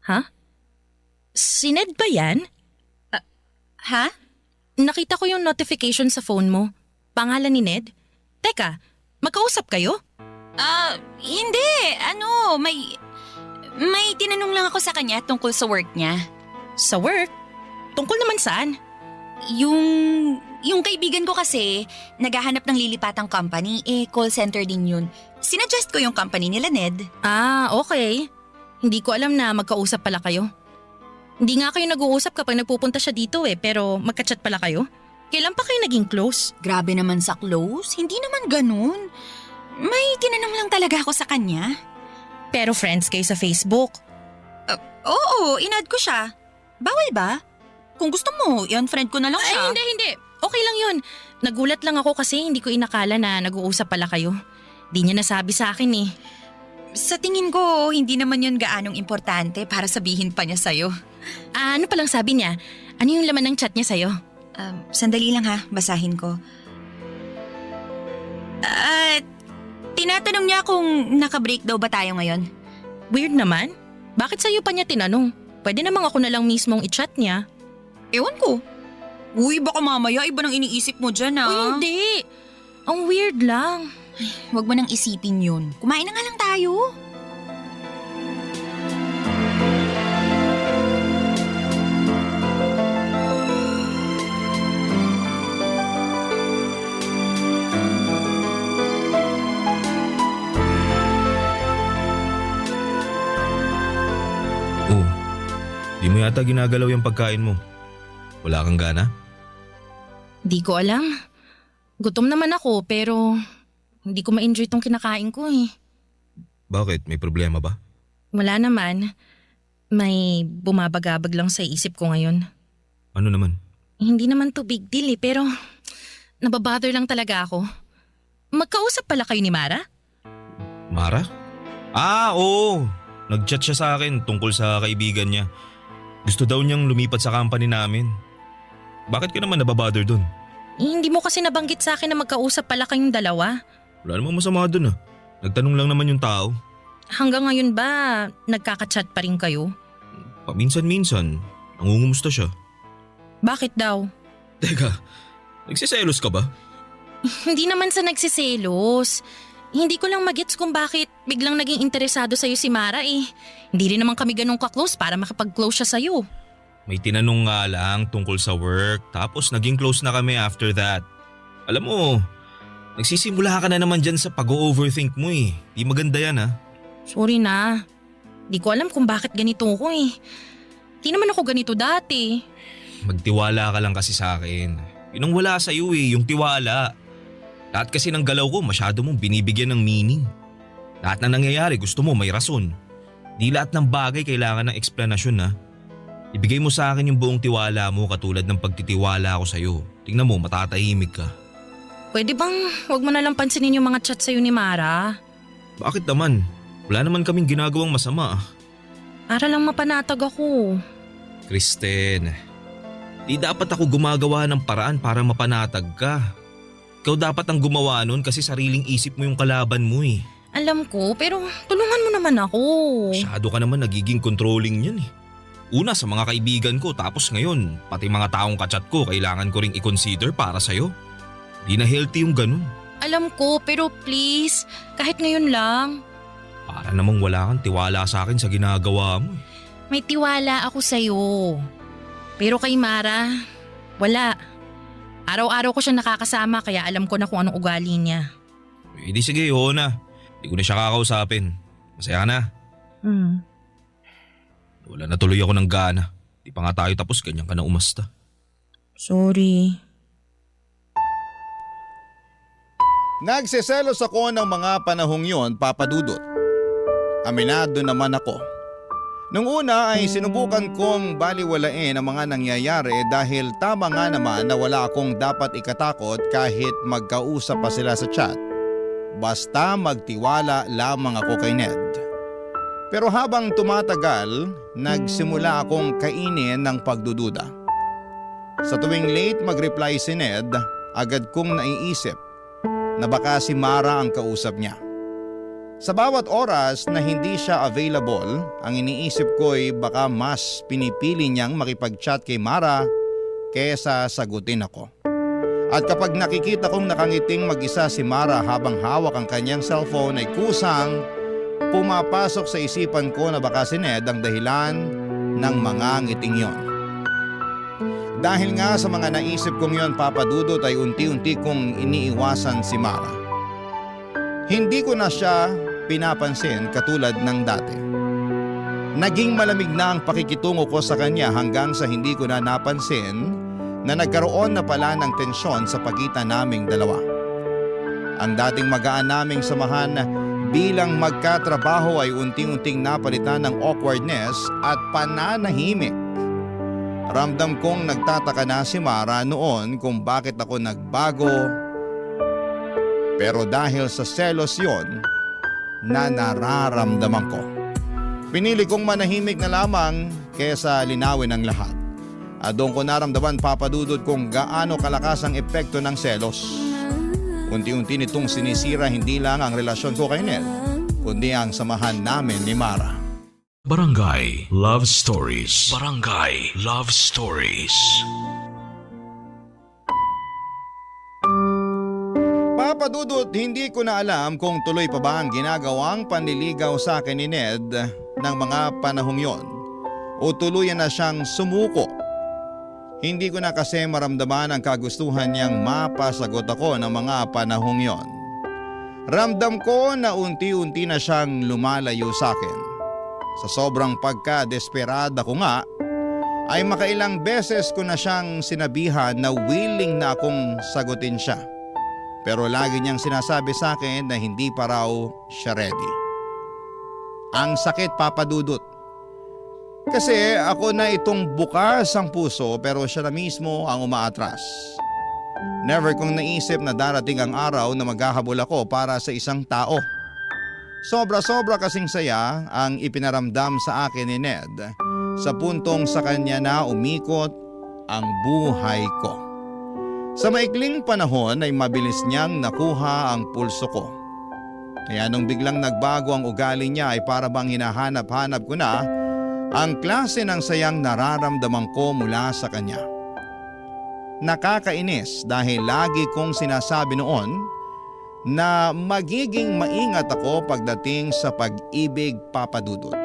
J: Ha? Si Ned ba yan?
L: Ha?
J: Nakita ko yung notification sa phone mo. Pangalan ni Ned? Teka, magkausap kayo?
L: Hindi. May tinanong lang ako sa kanya tungkol sa work niya.
J: Sa work? Tungkol naman saan?
L: Yung kaibigan ko kasi, naghahanap ng lilipatang company, call center din yun. Sinuggest ko yung company nila, Ned.
J: Okay. Hindi ko alam na magkausap pala kayo. Hindi nga kayo nag-uusap kapag nagpupunta siya dito pero magka-chat pala kayo. Kailan pa kayo naging close?
L: Grabe naman sa close, hindi naman ganun. May tinanong lang talaga ako sa kanya.
J: Pero friends kayo sa Facebook.
L: Oo, in-add ko siya. Bawal ba? Kung gusto mo, i-unfriend ko na lang siya.
J: Ay, hindi. Okay lang yun. Nagulat lang ako kasi hindi ko inakala na nag-uusap pala kayo. Di niya nasabi sa akin eh.
L: Sa tingin ko, hindi naman yun gaanong importante para sabihin pa niya sa'yo.
J: Ano palang sabi niya? Ano yung laman ng chat niya sa'yo?
L: Sandali lang ha, basahin ko. Tinatanong niya kung naka-break daw ba tayo ngayon.
J: Weird naman. Bakit sa'yo pa niya tinanong? Pwede namang ako na lang mismong i-chat niya.
L: Ewan ko. Uy, baka mamaya iba nang iniisip mo dyan
J: Uy, hindi. Ang weird lang.
L: Ay, huwag mo nang isipin yun. Kumain na nga lang tayo.
K: Di mo yata ginagalaw yung pagkain mo. Wala kang gana?
J: Di ko alam. Gutom naman ako pero hindi ko ma-enjoy tong kinakain ko eh.
K: Bakit? May problema ba?
J: Wala naman. May bumabagabag lang sa isip ko ngayon.
K: Ano naman?
J: Hindi naman to big deal pero nababother lang talaga ako. magkausap pala kayo ni Mara?
K: Mara? Oo. Nag-chat siya sa akin tungkol sa kaibigan niya. Gusto daw niyang lumipat sa company namin. Bakit ka naman nababother dun?
J: Hindi mo kasi nabanggit sa akin na magkausap pala kayong dalawa.
K: Wala namang masama dun. Nagtanong lang naman yung tao.
J: Hanggang ngayon ba, nagkaka-chat pa rin kayo?
K: Paminsan-minsan, nangungumusta siya.
J: Bakit daw?
K: Teka, nagsiselos ka ba?
J: Hindi naman sa nagsiselos. Hindi ko lang magets kung bakit biglang naging interesado sa'yo si Mara eh. Hindi rin naman kami ganun ka-close para makapag-close siya sa'yo.
K: May tinanong nga lang tungkol sa work tapos naging close na kami after that. Alam mo, nagsisimula ka na naman dyan sa pag-overthink mo eh. Di maganda yan ha.
J: Sorry na. Di ko alam kung bakit ganito ko eh. Di naman ako ganito dati.
K: Magtiwala ka lang kasi sa akin. Yun ang wala sa'yo eh, yung tiwala. Lahat kasi ng galaw ko masyado mong binibigyan ng meaning. Lahat na nangyayari gusto mo may rason. Di lahat ng bagay kailangan ng eksplanasyon ha. Ibigay mo sa akin yung buong tiwala mo katulad ng pagtitiwala ko sa'yo. Tingnan mo, matatahimik ka.
J: Pwede bang huwag mo nalang pansinin yung mga chat sa'yo ni Mara?
K: Bakit naman? Wala naman kaming ginagawang masama.
J: Para lang mapanatag ako.
K: Kristen, di dapat ako gumagawa ng paraan para mapanatag ka. Ikaw dapat ang gumawa nun kasi sariling isip mo yung kalaban mo eh.
J: Alam ko, pero tulungan mo naman ako.
K: Masyado ka naman nagiging controlling yan eh. Una sa mga kaibigan ko tapos ngayon, pati mga taong kachat ko kailangan ko ring i-consider para sa'yo. Di na healthy yung ganun.
J: Alam ko, pero please, kahit ngayon lang.
K: Para namang wala kang tiwala sa akin sa ginagawa mo.
J: May tiwala ako sa'yo. Pero kay Mara, wala. Araw-araw ko siya nakakasama kaya alam ko na kung anong ugali niya.
K: Eh di sige, oo na. Di ko na siya kakausapin. Masaya ka na? Wala na tuloy ako ng gana. Di pa nga tayo tapos ganyan ka na umasta.
J: Sorry.
C: Nagsiselos ako ng mga panahong yon, Papa Dudut. Aminado naman ako. Nung una ay sinubukan kong baliwalain ang mga nangyayari dahil tama nga naman na wala akong dapat ikatakot kahit magkausap pa sila sa chat. Basta magtiwala lamang ako kay Ned. Pero habang tumatagal, nagsimula akong kainin ng pagdududa. Sa tuwing late mag-reply si Ned, agad kong naiisip na baka si Mara ang kausap niya. Sa bawat oras na hindi siya available, ang iniisip ko'y baka mas pinipili niyang makipag-chat kay Mara kesa sagutin ako. At kapag nakikita kong nakangiting mag-isa si Mara habang hawak ang kanyang cellphone ay kusang pumapasok sa isipan ko na baka si Ned ang dahilan ng mga ngiting yon. Dahil nga sa mga naisip kong yon, Papa Dudut, ay unti-unti kong iniiwasan si Mara. Hindi ko na siya pinapansin katulad ng dati. Naging malamig na ang pakikitungo ko sa kanya hanggang sa hindi ko na napansin na nagkaroon na pala ng tensyon sa pagitan naming dalawa. Ang dating magaan naming samahan bilang magkatrabaho ay unti-unting napalitan ng awkwardness at pananahimik. Ramdam kong nagtataka na si Mara noon kung bakit ako nagbago. Pero dahil sa selos yon na nararamdaman ko. Pinili kong manahimik na lamang kesa linawin ang lahat. At doon ko naramdaman, Papa Dudut, kung gaano kalakas ang epekto ng selos. Unti-unti nitong sinisira hindi lang ang relasyon ko kay Ned, kundi ang samahan namin ni Mara.
A: Barangay Love Stories. Barangay Love Stories.
C: Papa Dudut, hindi ko na alam kung tuloy pa ba ang ginagawang panliligaw sa akin ni Ned ng mga panahong yon o tuluyan na siyang sumuko. Hindi ko na kasi maramdaman ang kagustuhan niyang mapasagot ako ng mga panahong yon. Ramdam ko na unti-unti na siyang lumalayo sa akin. Sa sobrang pagka-desperada ko nga, ay makailang beses ko na siyang sinabihan na willing na akong sagutin siya. Pero lagi niyang sinasabi sa akin na hindi pa raw siya ready. Ang sakit, Papa Dudut. Kasi ako na itong bukas ang puso pero siya na mismo ang umaatras. Never kong naisip na darating ang araw na maghahabol ako para sa isang tao. Sobra-sobra kasing saya ang ipinaramdam sa akin ni Ned sa puntong sa kanya na umikot ang buhay ko. Sa maikling panahon ay mabilis niyang nakuha ang pulso ko. Kaya nung biglang nagbago ang ugali niya ay para bang hinahanap-hanap ko na ang klase ng sayang nararamdaman ko mula sa kanya. Nakakainis dahil lagi kong sinasabi noon na magiging maingat ako pagdating sa pag-ibig, Papa Dudut.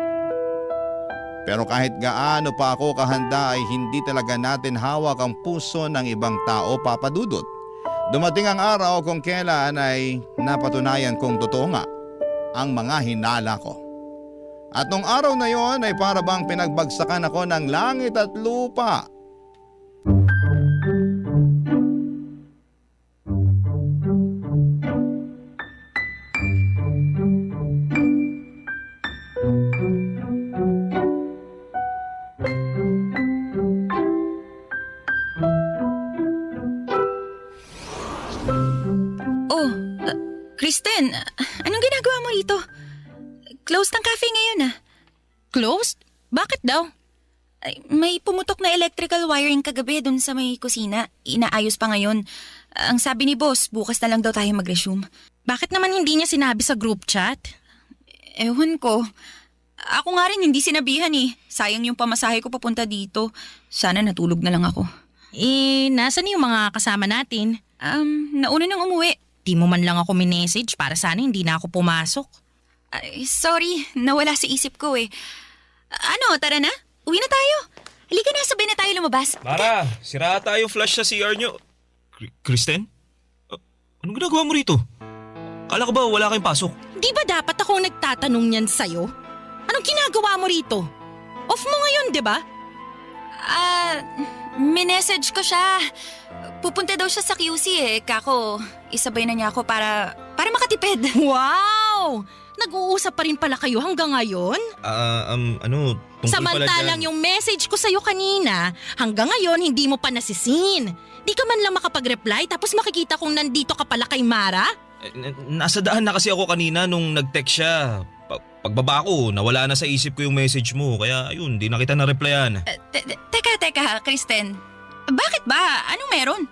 C: Pero kahit gaano pa ako kahanda ay hindi talaga natin hawak ang puso ng ibang tao, Papa Dudut. Dumating ang araw kung kailan ay napatunayan kong totoo nga ang mga hinala ko. At nung araw na yon ay para bang pinagbagsakan ako ng langit at lupa.
L: Kristen, anong ginagawa mo rito? Closed ang cafe ngayon ah.
J: Closed? Bakit daw?
L: Ay, may pumutok na electrical wiring kagabi dun sa may kusina. Inaayos pa ngayon. Ang sabi ni boss, bukas na lang daw tayo mag-resume.
J: Bakit naman hindi niya sinabi sa group chat?
L: Ewan ko. Ako nga rin hindi sinabihan eh. Sayang yung pamasahe ko papunta dito. Sana natulog na lang ako.
J: Nasaan yung mga kasama natin?
L: Nauna nang umuwi.
J: Di mo man lang ako minessage para sana hindi na ako pumasok.
L: Ay, sorry, nawala sa isip ko eh. Ano, tara na? Uwi na tayo. Halika na, sabay na tayo lumabas.
K: Mara, sira tayo flash sa CR nyo. Kristen? Anong ginagawa mo rito? Kala ko ba wala kayong pasok?
J: Di ba dapat ako nagtatanong niyan sa'yo? Anong ginagawa mo rito? Off mo ngayon, di ba?
L: Minessage ko siya. Pupunta daw siya sa QC eh. Kako, isabay na niya ako para makatipid.
J: Wow! Nag-uusap pa rin pala kayo hanggang ngayon?
K: Tungkol pala
J: Samantalang
K: dyan.
J: yung message ko sa'yo kanina, hanggang ngayon hindi mo pa nasisin. Di ka man lang makapag-reply tapos makikita kong nandito ka pala kay Mara?
K: Nasa daan na kasi ako kanina nung nag-text siya. Pagbaba ko, nawala na sa isip ko yung message mo. Kaya ayun, di na kita na-replyan.
L: Teka, Kristen. Bakit ba? Anong meron?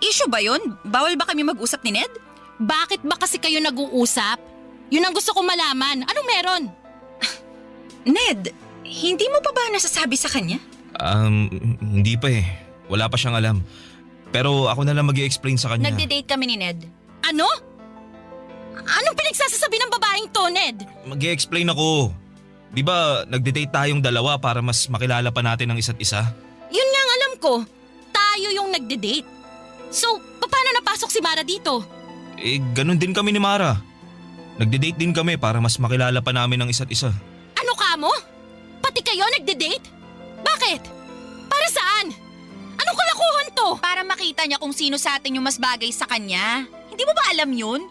L: Issue ba yun? Bawal ba kami mag-usap ni Ned?
J: Bakit ba kasi kayo nag-uusap? Yun ang gusto kong malaman. Anong meron?
L: Ned, hindi mo pa ba nasasabi sa kanya?
K: Hindi pa eh. Wala pa siyang alam. Pero ako na lang mag-i-explain sa kanya.
L: Nagde-date kami ni Ned.
J: Ano? Anong pinagsasasabi ng babaeng to, Ned?
K: Mag-i-explain ako. Di ba nagde-date tayong dalawa para mas makilala pa natin ang isa't isa?
J: Yun nga ang alam ko. Tayo yung nagde-date. So, paano napasok si Mara dito?
K: Ganun din kami ni Mara. Nagde-date din kami para mas makilala pa namin ang isa't isa.
J: Ano ka mo? Pati kayo nagde-date? Bakit? Para saan? Anong kalakuhan to?
L: Para makita niya kung sino sa atin yung mas bagay sa kanya. Hindi mo ba alam yun?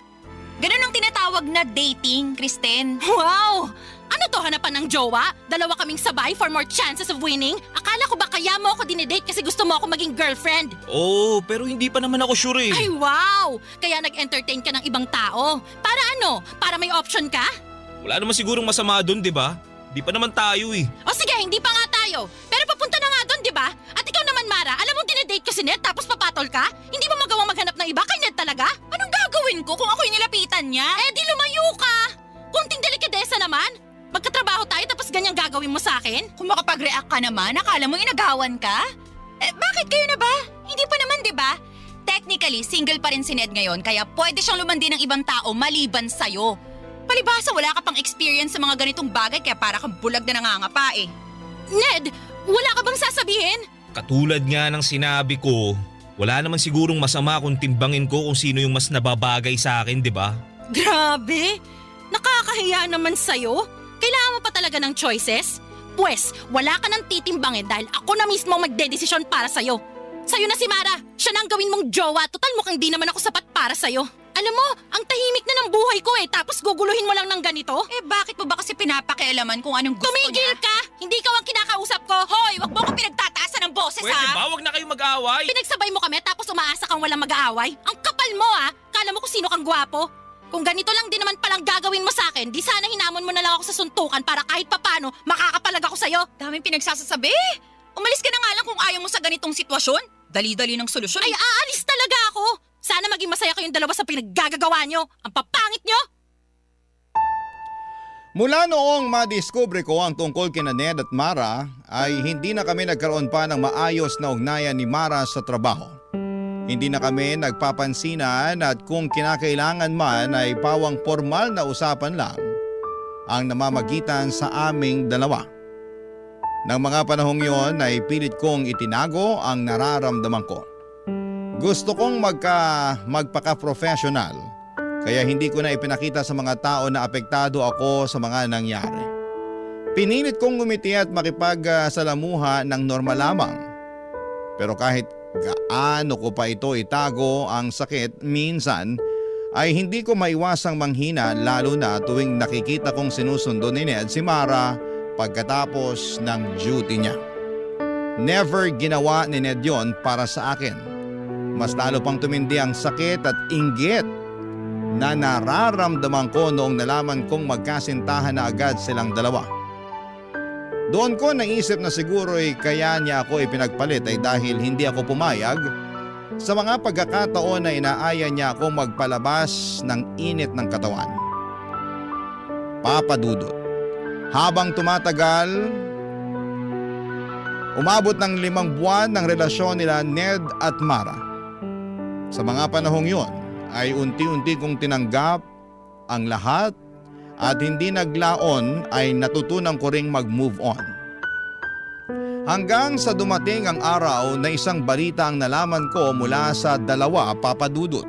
L: Ganun ang tinatawag na dating, Kristen.
J: Wow! Ano to, hanapan ng jowa? Dalawa kaming sabay for more chances of winning? Akala ko ba kaya mo ako dinedate kasi gusto mo ako maging girlfriend?
K: Oo, pero hindi pa naman ako sure eh.
J: Ay wow! Kaya nag-entertain ka ng ibang tao. Para ano? Para may option ka?
K: Wala naman sigurong masama doon, di ba? Di pa naman tayo eh.
J: O sige, hindi pa nga tayo. Pero papunta na nga doon, di ba? At ikaw naman, Mara, alam mo dinedate ko si Ned tapos papatol ka? Hindi mo magawang maghanap ng iba kay Ned talaga?
L: Anong gagawin ko kung ako'y nilapitan niya?
J: Di lumayo ka! Kunting delikadesa naman. Magkatrabaho tayo tapos ganyan gagawin mo sa akin?
L: Kung makapag-react ka naman, akala mo inagawan ka? Bakit kayo na ba? Hindi pa naman, di ba? Technically, single pa rin si Ned ngayon kaya pwede siyang lumandi ng ibang tao maliban sa'yo. Palibhasa, wala ka pang experience sa mga ganitong bagay kaya para kang bulag na nangangapa eh.
J: Ned, wala ka bang sasabihin?
K: Katulad nga ng sinabi ko, wala naman sigurong masama kung timbangin ko kung sino yung mas nababagay sa akin, di ba?
J: Grabe! Nakakahiya naman sa'yo. Kailangan mo pa talaga ng choices? Pwes, wala ka nang titimbangin dahil ako na mismo magdedesisyon para sa'yo. Sa'yo na si Mara, siya na ang gawin mong jowa. Total mukhang di naman ako sapat para sa'yo. Alam mo, ang tahimik na ng buhay ko eh, tapos guguluhin mo lang ng ganito?
L: Bakit mo ba kasi pinapakialaman kung anong gusto
J: Tumigil
L: niya?
J: ka! Hindi ka ang kinakausap ko!
L: Hoy, wag mo ko pinagtataas
J: taasan ng boses,
K: Pwede
J: ha?
K: ba? Huwag na kayong mag-aaway.
J: Pinagsabay mo kami tapos umaasa kang walang mag-aaway? Ang kapal mo, ha? Kala mo kung sino kang gwapo? Kung ganito lang din naman palang gagawin mo sa akin, di sana hinamon mo na lang ako sa suntukan para kahit papano makakapalag ako sa'yo.
L: Daming pinagsasasabi. Umalis ka na nga lang kung ayaw mo sa ganitong sitwasyon. Dali-dali ng solusyon.
J: Ay, aalis talaga ako! Sana maging masaya kayong dalawa sa pinaggagawa nyo. Ang papangit nyo!
C: Mula noong madiskubre ko ang tungkol kina Ned at Mara ay hindi na kami nagkaroon pa ng maayos na ugnayan ni Mara sa trabaho. Hindi na kami nagpapansinan at kung kinakailangan man ay pawang formal na usapan lang ang namamagitan sa aming dalawa. Nang mga panahong yon ay pilit kong itinago ang nararamdaman ko. Gusto kong magpaka-professional kaya hindi ko na ipinakita sa mga tao na apektado ako sa mga nangyari. Pinilit kong ngumiti at makipagsalamuha ng normal lamang. Pero kahit gaano ko pa ito itago ang sakit, minsan ay hindi ko maiwasang manghina lalo na tuwing nakikita kong sinusundo ni Ned si Mara pagkatapos ng duty niya. Never ginawa ni Ned yon para sa akin. Mas lalo pang tumindi ang sakit at inggit na nararamdaman ko noong nalaman kong magkasintahan na agad silang dalawa. Doon ko naisip na siguro kaya niya ako ipinagpalit ay dahil hindi ako pumayag sa mga pagkakataon na inaaya niya ako magpalabas ng init ng katawan. Papadudot. Habang tumatagal, umabot ng 5 buwan ng relasyon nila Ned at Mara. Sa mga panahong yon ay unti-unti kong tinanggap ang lahat at hindi naglaon ay natutunan ko ring mag-move on. Hanggang sa dumating ang araw na isang balita ang nalaman ko mula sa dalawa, Papadudot.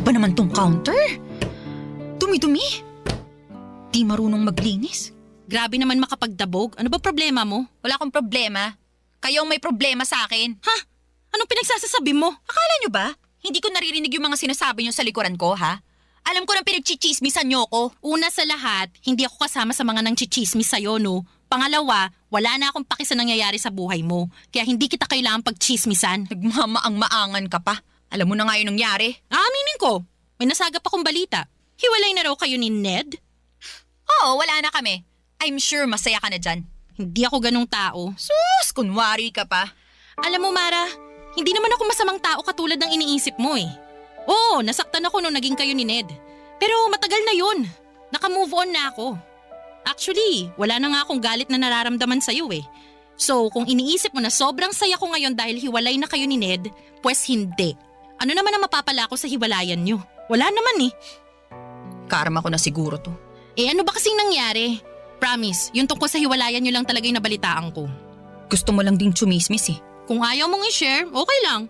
L: Ba naman tong counter? Dumi-dumi. Di marunong maglinis.
J: Grabe naman makapagdabog. Ano ba problema mo?
L: Wala akong problema. Kayo ang may problema sa akin.
J: Ha? Anong pinagsasasabi mo?
L: Akala nyo ba? Hindi ko naririnig yung mga sinasabi nyo sa likuran ko, ha? Alam ko nang pinagchichismisan nyo ko.
J: Una sa lahat, hindi ako kasama sa mga nangchichismis sa'yo, no? Pangalawa, wala na akong paki sa nangyayari sa buhay mo. Kaya hindi kita kailangang pagchismisan.
L: Nagmamaang-maangan ka pa. Alam mo na nga yung nangyari.
J: Aminin ko, may nasagap akong balita. Hiwalay na raw kayo ni Ned?
L: Oo, wala na kami. I'm sure masaya ka na dyan.
J: Hindi ako ganung tao.
L: Sus, kunwari ka pa.
J: Alam mo, Mara, hindi naman ako masamang tao katulad ng iniisip mo eh. Oo, nasaktan ako nung naging kayo ni Ned. Pero matagal na yun. Naka-move on na ako. Actually, wala na nga akong galit na nararamdaman sa'yo eh. So, kung iniisip mo na sobrang saya ko ngayon dahil hiwalay na kayo ni Ned, pues hindi. Ano naman ang mapapala ko sa hiwalayan nyo? Wala naman eh.
L: Karma ko na siguro to.
J: Eh ano ba kasing nangyari? Promise, yung tungkol sa hiwalayan nyo lang talaga yung nabalitaan ko.
L: Gusto mo lang ding chumismis eh.
J: Kung ayaw mong i-share, okay lang.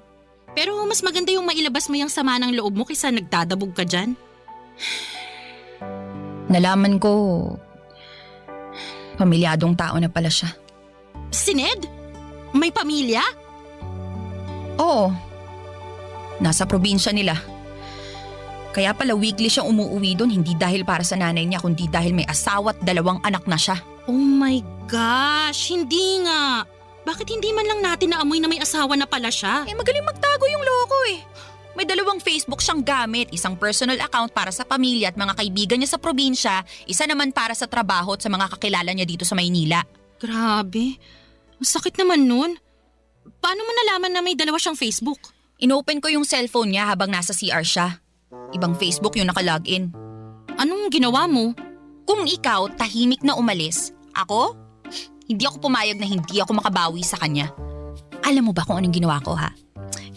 J: Pero mas maganda yung mailabas mo yung sama ng loob mo kaysa nagdadabog ka dyan.
L: Nalaman ko, pamilyadong tao na pala siya.
J: Si Ned? May pamilya?
L: Oo. Nasa probinsya nila. Kaya pala weekly siyang umuuwi doon, hindi dahil para sa nanay niya, kundi dahil may asawa at 2 anak na siya.
J: Oh my gosh, hindi nga. Bakit hindi man lang natin naamoy na may asawa na pala siya?
L: Eh magaling magtago yung loko eh. May 2 Facebook siyang gamit, isang personal account para sa pamilya at mga kaibigan niya sa probinsya, isa naman para sa trabaho at sa mga kakilala niya dito sa Maynila.
J: Grabe, ang sakit naman nun. Paano mo nalaman na may 2 siyang Facebook?
L: Inopen ko yung cellphone niya habang nasa CR siya. Ibang Facebook yung nakalogin.
J: Anong ginawa mo?
L: Kung ikaw tahimik na umalis, ako? Hindi ako pumayag na hindi ako makabawi sa kanya. Alam mo ba kung anong ginawa ko, ha?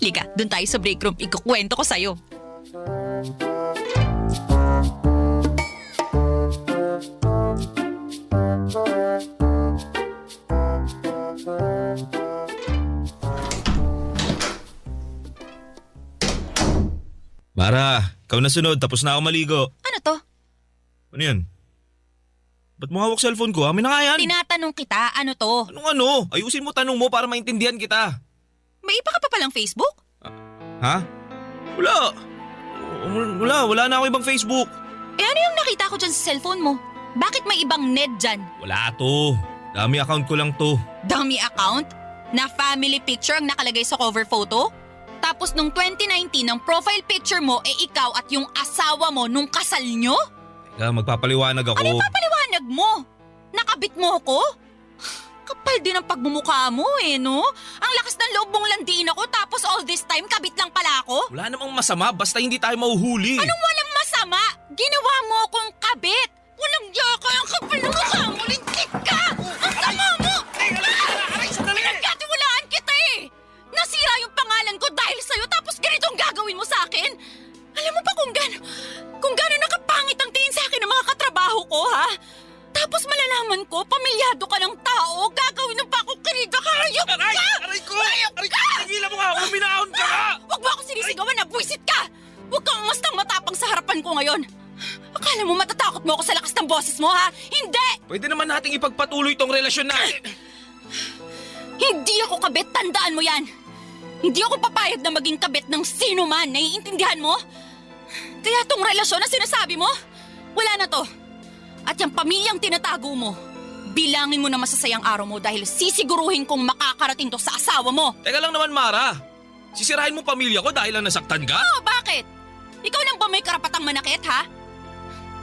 L: Liga, dun tayo sa break room, ikukwento ko sa'yo.
K: Mara, ikaw na sunod. Tapos na ako maligo.
L: Ano to?
K: Ano yun? Ba't mo hawak cellphone ko? Amin na nga yan.
L: Tinatanong kita, ano to?
K: Anong ano? Ayusin mo tanong mo para maintindihan kita.
L: May iba ka pa palang Facebook?
K: Ha? Wala na ako ibang Facebook.
L: Eh ano yung nakita ko dyan sa cellphone mo? Bakit may ibang Ned dyan?
K: Wala to. Dami account ko lang to.
L: Dummy account? Na family picture ang nakalagay sa cover photo? Tapos nung 2019, ang profile picture mo ikaw at yung asawa mo nung kasal nyo?
K: Teka, magpapaliwanag ako.
L: Ano yung papaliwanag mo? Nakabit mo ako? Kapal din ang pagmumukha mo no? Ang lakas ng loob mong landiin ako tapos all this time kabit lang pala ako?
K: Wala namang masama basta hindi tayo mahuhuli.
L: Anong walang masama? Ginawa mo akong kabit! Walang yaka ang kapal ng mukha mo! Lintik ka! Ang sama mo! Pinagkatiwalaan kita Nasira yung pangalan ko dahil sa'yo tapos ganitong gagawin mo sa akin? Alam mo ba kung gano'n nakapangit ang tingin sa akin ng mga katrabaho ko, ha? Tapos malalaman ko, pamilyado ka ng tao, gagawin ng pako kirida ka! Hayop ka!
K: Aray ko! Tigilan mo nga ako! Minahon ka nga!
L: Huwag mo ako sinisigawan na buwisit ka! Huwag kang umastang matapang sa harapan ko ngayon! Akala mo matatakot mo ako sa lakas ng boses mo, ha? Hindi!
K: Pwede naman nating ipagpatuloy tong relasyon natin.
L: Hindi ako kabit, tandaan mo yan! Hindi ako papayag na maging kabit ng sino man, naiintindihan mo? Kaya tong relasyon na sinasabi mo, wala na to. At yung pamilyang tinatago mo, bilangin mo na masasayang araw mo dahil sisiguruhin kong makakarating to sa asawa mo.
K: Teka lang naman, Mara. Sisirahin mo pamilya ko dahil lang nasaktan ka?
L: Oo, bakit? Ikaw lang ba may karapatang manakit, ha?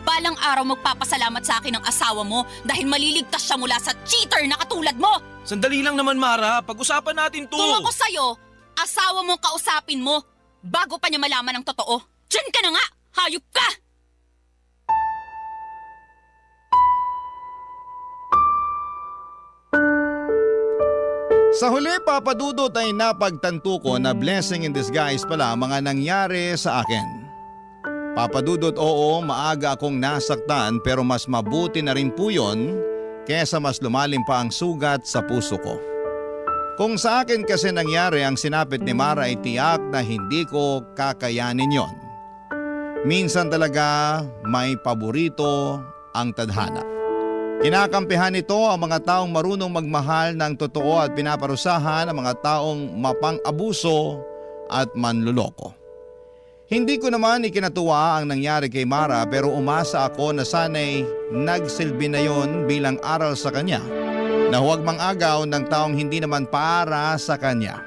L: Balang araw magpapasalamat sa akin ang asawa mo dahil maliligtas siya mula sa cheater na katulad mo.
K: Sandali lang naman, Mara. Pag-usapan natin to.
L: Kung ako sa'yo, asawa mong kausapin mo bago pa niya malaman ang totoo. Diyan ka na nga! Hayop ka!
C: Sa huli, Papa Dudut, ay napagtanto ko na blessing in disguise pala ang mga nangyari sa akin. Papa Dudut, oo, maaga akong nasaktan pero mas mabuti na rin po yun kesa mas lumalim pa ang sugat sa puso ko. Kung sa akin kasi nangyari ang sinapit ni Mara ay tiyak na hindi ko kakayanin yon. Minsan talaga may paborito ang tadhana. Kinakampihan nito ang mga taong marunong magmahal ng totoo at pinaparusahan ang mga taong mapang-abuso at manluloko. Hindi ko naman ikinatuwa ang nangyari kay Mara pero umasa ako na sana'y nagsilbi na yon bilang aral sa kanya na huwag mang-agaw ng taong hindi naman para sa kanya.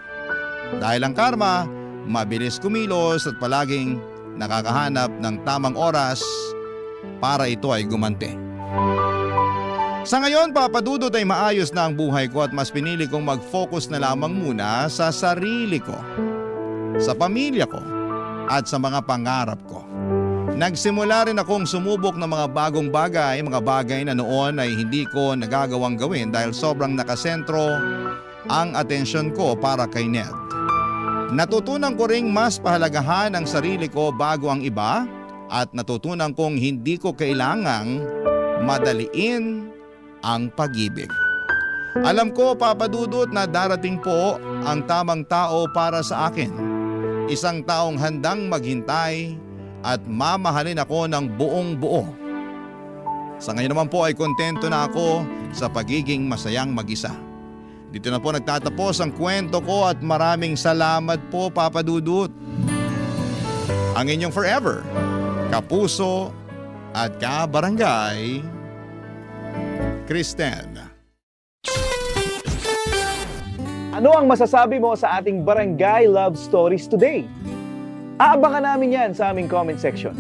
C: Dahil ang karma, mabilis kumilos at palaging nakakahanap ng tamang oras para ito ay gumanti. Sa ngayon, Papa Dudut, ay maayos na ang buhay ko at mas pinili kong mag-focus na lamang muna sa sarili ko, sa pamilya ko at sa mga pangarap ko. Nagsimula rin akong sumubok ng mga bagong bagay, mga bagay na noon ay hindi ko nagagawang gawin dahil sobrang nakasentro ang atensyon ko para kay Ned. Natutunan ko ring mas pahalagahan ang sarili ko bago ang iba at natutunan kong hindi ko kailangang madaliin ang pag-ibig. Alam ko, Papa Dudut, na darating po ang tamang tao para sa akin. Isang taong handang maghintay at mamahalin ako ng buong buo. Sa ngayon naman po ay kontento na ako sa pagiging masayang mag-isa. Dito na po nagtatapos ang kwento ko at maraming salamat po, Papa Dudut. Ang inyong forever, kapuso at kabarangay, Kristen.
M: Ano ang masasabi mo sa ating Barangay Love Stories today? Aabangan namin yan sa aming comment section.